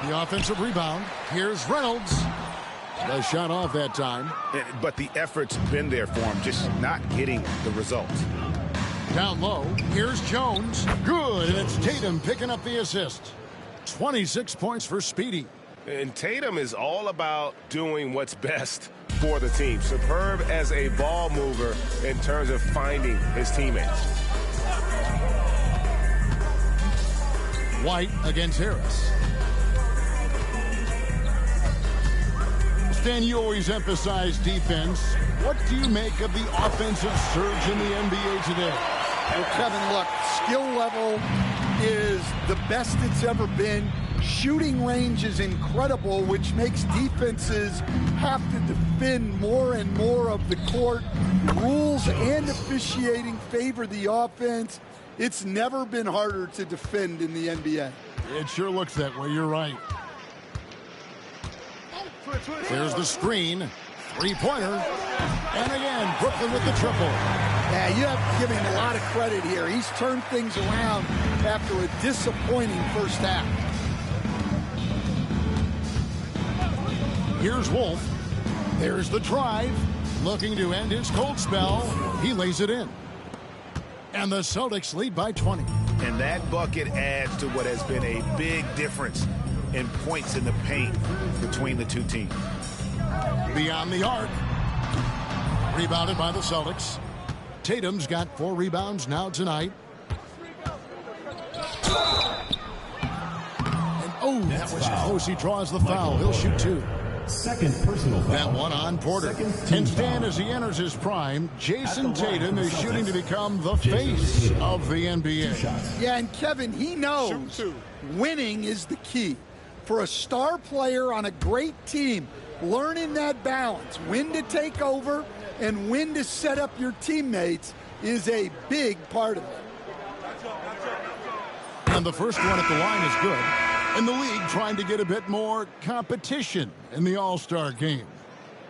The offensive rebound. Here's Reynolds. The shot off that time. But the effort's been there for him, just not getting the results. Down low. Here's Jones. Good, and it's Tatum picking up the assist. 26 points for Speedy. And Tatum is all about doing what's best for the team. Superb as a ball mover in terms of finding his teammates. White against Harris. Stan, you always emphasize defense. What do you make of the offensive surge in the NBA today? Well, Kevin, look, skill level is the best it's ever been. Shooting range is incredible, which makes defenses have to defend more and more of the court. Rules and officiating favor the offense. It's never been harder to defend in the NBA. It sure looks that way. You're right. There's the screen. Three-pointer. And again, Brooklyn with the triple. Yeah, you have to give him a lot of credit here. He's turned things around after a disappointing first half. Here's Wolf. There's the drive. Looking to end his cold spell. He lays it in. And the Celtics lead by 20. And that bucket adds to what has been a big difference in points in the paint between the two teams. Beyond the arc. Rebounded by the Celtics. Tatum's got 4 rebounds now tonight. And that was close. He draws the foul. He'll shoot 2. Second personal foul. That one on Porter. And Stan, as he enters his prime, Jason Tatum is shooting to become the face of the NBA. Yeah, and Kevin, he knows winning is the key. For a star player on a great team, learning that balance, when to take over and when to set up your teammates, is a big part of it. And the first one at the line is good. And the league trying to get a bit more competition in the All-Star game.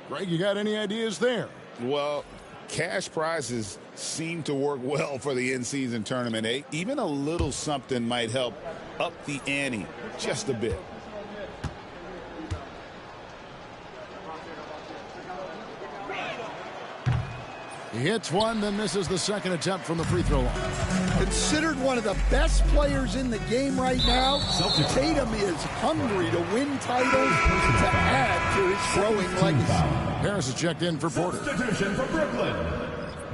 Greg, you got any ideas there? Well, cash prizes seem to work well for the in-season tournament. Even a little something might help up the ante just a bit. He hits one, then misses the second attempt from the free throw line. Considered one of the best players in the game right now, Tatum is hungry to win titles to add to his growing legacy. Harris is checked in for Porter. Substitution for Brooklyn.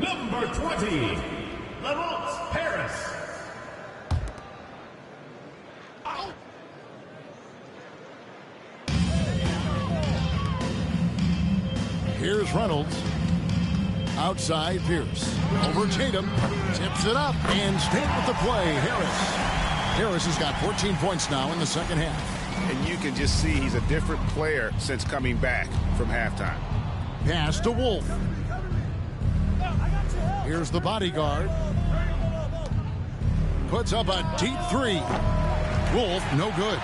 Number 20, Lamont Harris. Here's Reynolds. Outside Pierce. Over Tatum. Tips it up and stayed with the play. Harris has got 14 points now in the second half. And you can just see he's a different player since coming back from halftime. Pass to Wolf. Here's the bodyguard. Puts up a deep three. Wolf, no good.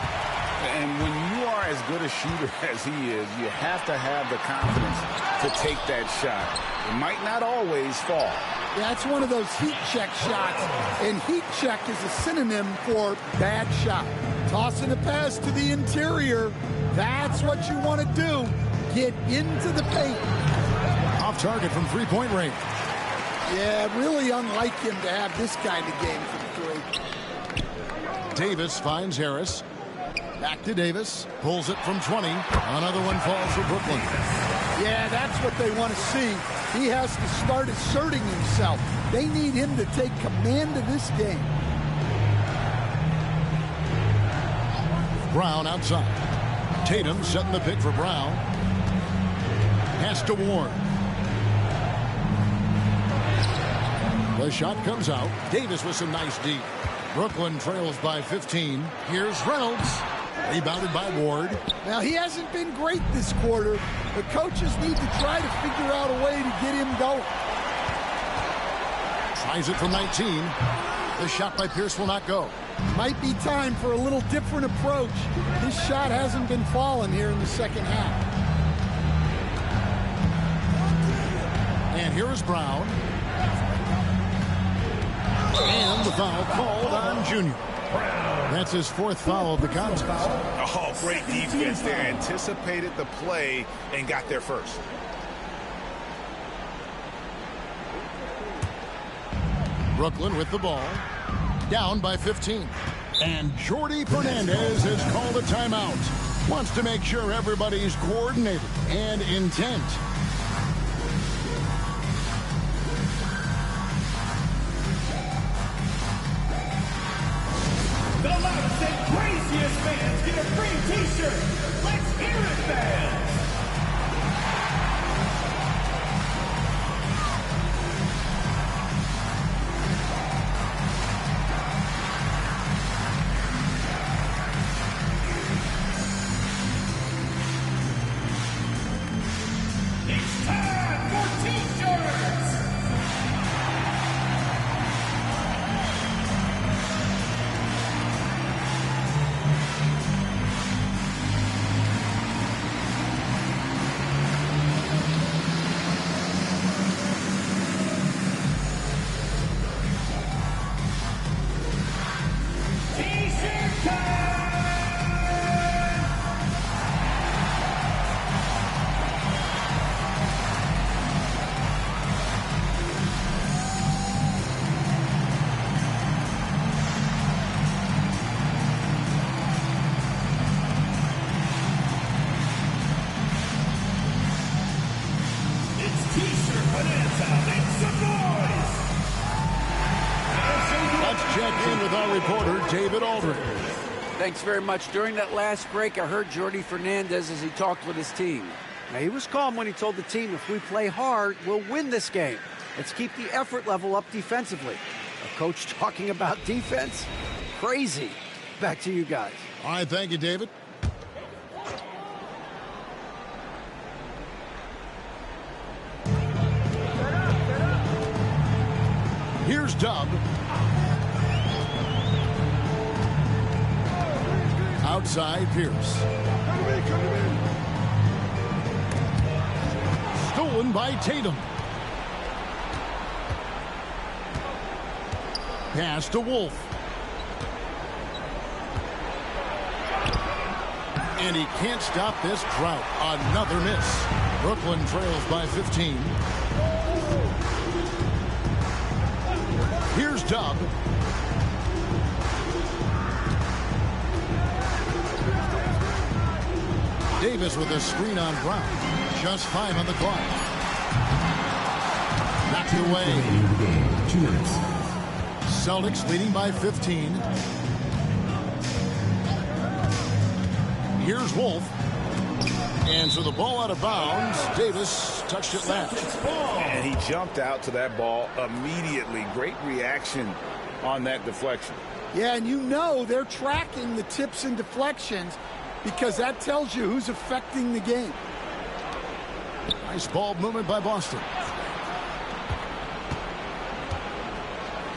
And when you are as good a shooter as he is, you have to have the confidence to take that shot. It might not always fall. That's one of those heat check shots, and heat check is a synonym for bad shot. Tossing a pass to the interior, that's what you want to do. Get into the paint. Off target from three-point range. Yeah, really unlike him to have this kind of game from three. Davis finds Harris. Back to Davis. Pulls it from 20. Another one falls for Brooklyn. Yeah, that's what they want to see. He has to start asserting himself. They need him to take command of this game. Brown outside. Tatum setting the pick for Brown. Pass to Warren. The shot comes out. Davis with some nice deep. Brooklyn trails by 15. Here's Reynolds. Rebounded by Ward. Now, he hasn't been great this quarter. The coaches need to try to figure out a way to get him going. Tries it from 19. The shot by Pierce will not go. Might be time for a little different approach. His shot hasn't been falling here in the second half. And here is Brown. And the foul called on Junior. That's his fourth foul of the contest. Oh, great defense there. Anticipated the play and got there first. Brooklyn with the ball. Down by 15. And Jordi Fernandez has called a timeout. Wants to make sure everybody's coordinated and intent. The loudest and craziest fans get a free t-shirt. Let's hear it, fans. It's time for t-shirts. David Aldridge. Thanks very much. During that last break, I heard Jordi Fernandez as he talked with his team. Now, he was calm when he told the team, if we play hard, we'll win this game. Let's keep the effort level up defensively. A coach talking about defense? Crazy. Back to you guys. All right, thank you, David. Here's Dub. Outside Pierce. Stolen by Tatum. Pass to Wolf. And he can't stop this drought. Another miss. Brooklyn trails by 15. Here's Dub. Davis with a screen on Brown. Just 5 on the clock. Knocked away. 2 minutes. Celtics leading by 15. Here's Wolf. And so the ball out of bounds. Davis touched it left. And he jumped out to that ball immediately. Great reaction on that deflection. Yeah, and you know they're tracking the tips and deflections because that tells you who's affecting the game. Nice ball movement by Boston.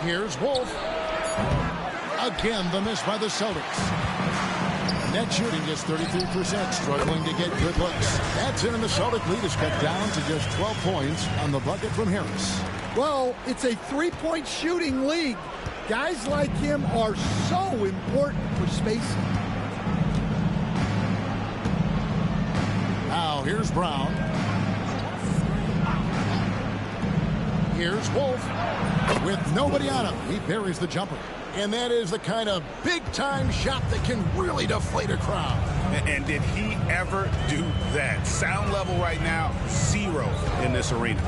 Here's Wolf. Again, the miss by the Celtics. Net shooting just 33%, struggling to get good looks. That's it, and the Celtic lead is cut down to just 12 points on the bucket from Harris. Well, it's a three-point shooting league. Guys like him are so important for spacing. Now, here's Brown. Here's Wolf. With nobody on him, he buries the jumper. And that is the kind of big-time shot that can really deflate a crowd. And did he ever do that? Sound level right now, 0 in this arena.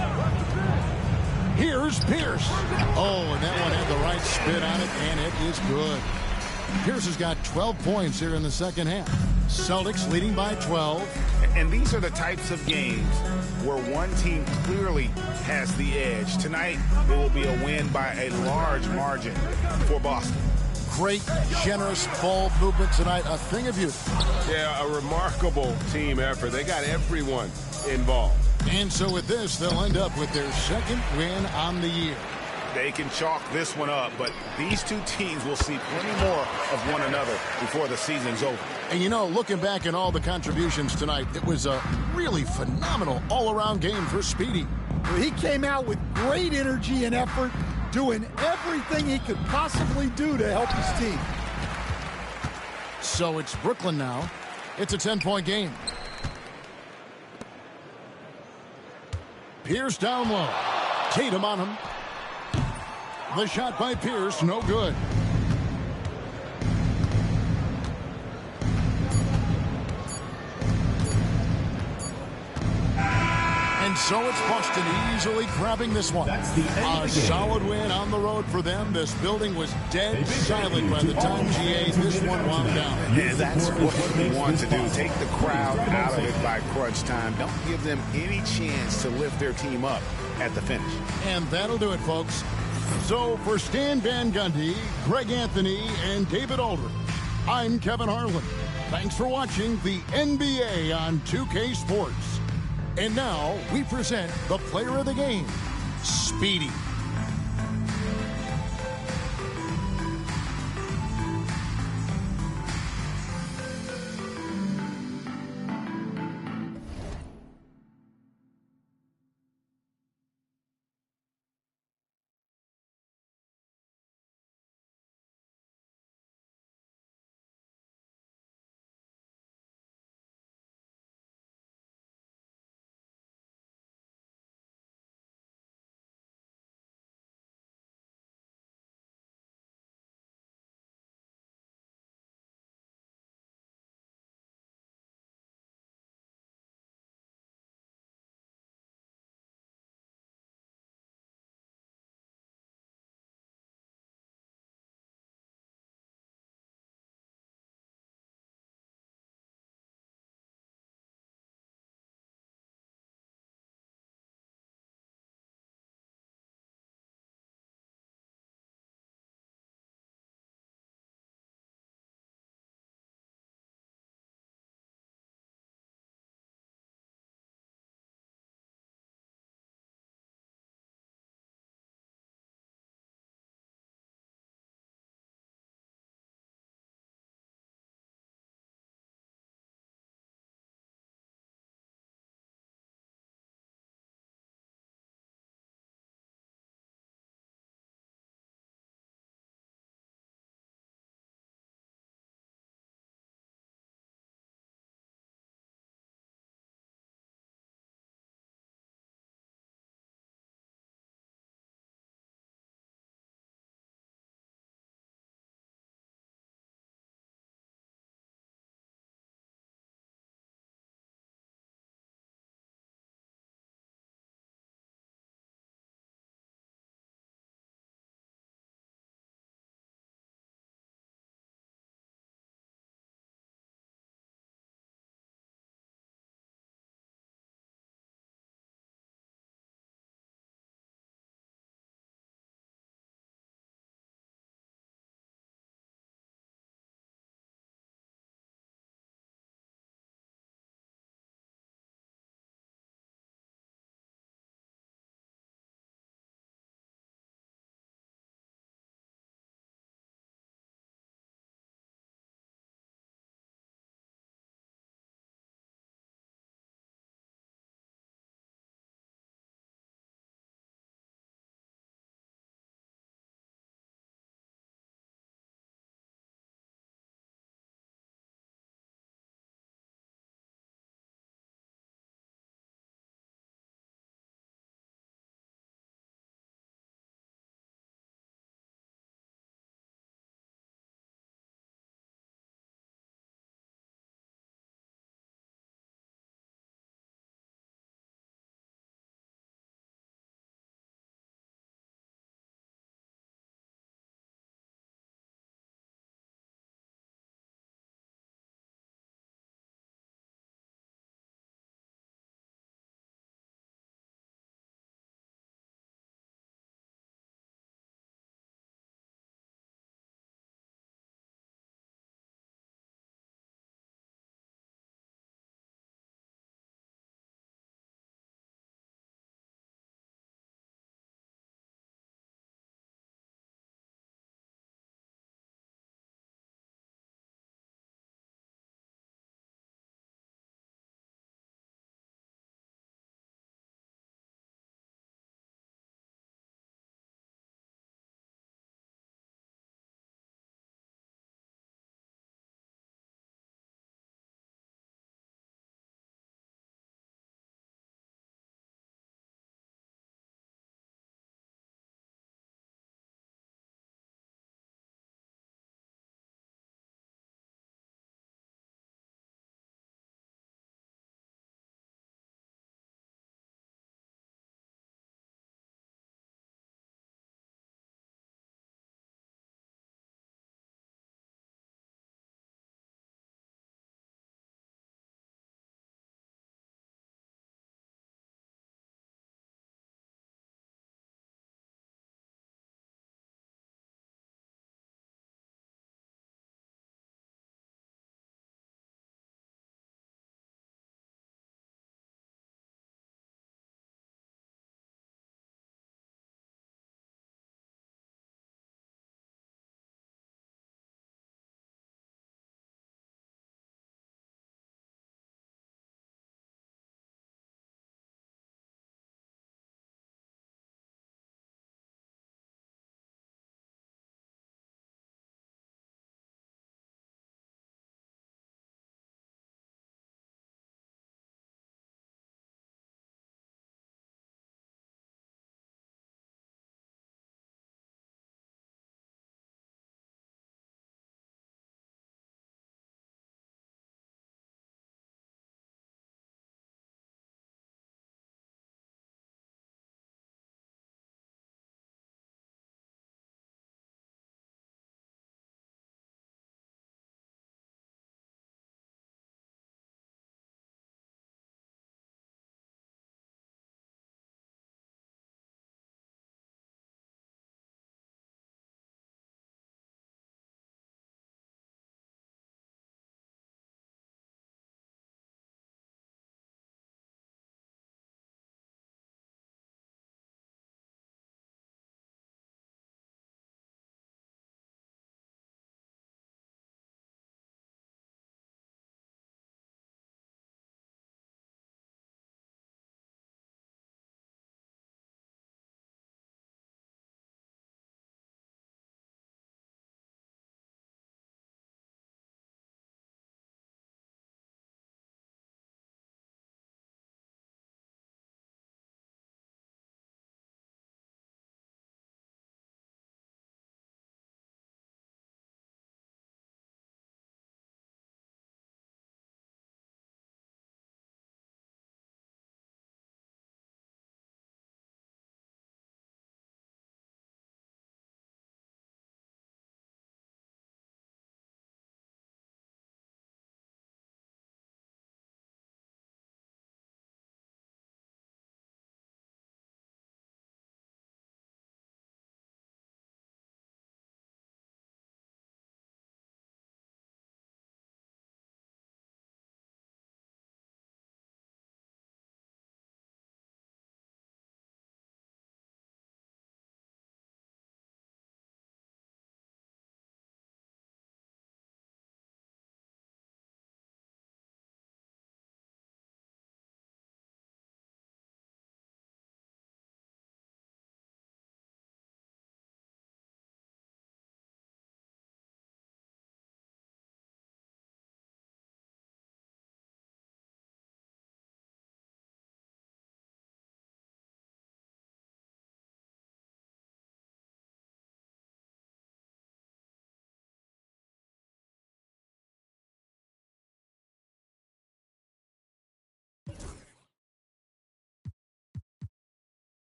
Here's Pierce. Oh, and that one had the right spin on it, and it is good. Pierce has got 12 points here in the second half. Celtics leading by 12. And these are the types of games where one team clearly has the edge. Tonight, it will be a win by a large margin for Boston. Great, generous ball movement tonight. A thing of beauty. Yeah, a remarkable team effort. They got everyone involved. And so with this, they'll end up with their second win on the year. They can chalk this one up, but these two teams will see plenty more of one another before the season's over. And you know, looking back at all the contributions tonight, it was a really phenomenal all-around game for Speedy. He came out with great energy and effort, doing everything he could possibly do to help his team. So it's Brooklyn now. It's a 10-point game. Pierce down low. Tatum on him. The shot by Pierce, no good. And so it's Boston easily grabbing this one. A solid win on the road for them. This building was dead silent by the time GA this one wound down. And that's what we want to do. Take the crowd out of it by crunch time. Don't give them any chance to lift their team up at the finish. And that'll do it, folks. So for Stan Van Gundy, Greg Anthony, and David Aldridge, I'm Kevin Harlan. Thanks for watching the NBA on 2K Sports. And now we present the player of the game, Speedy.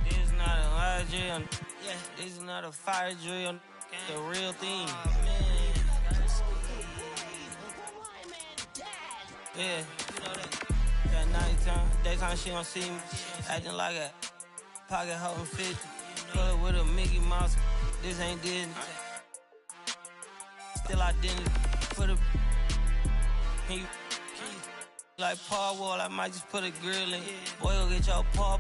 This is not a fire drill. Yeah, this is not a fire drill. The real thing. Yeah, you know that nighttime, daytime she don't see me. Acting like a pocket holding 50. Pull it with a Mickey Mouse. This ain't Disney. Still identity. Put a like Paul Wall, I might just put a grill in. Boy, go get your paw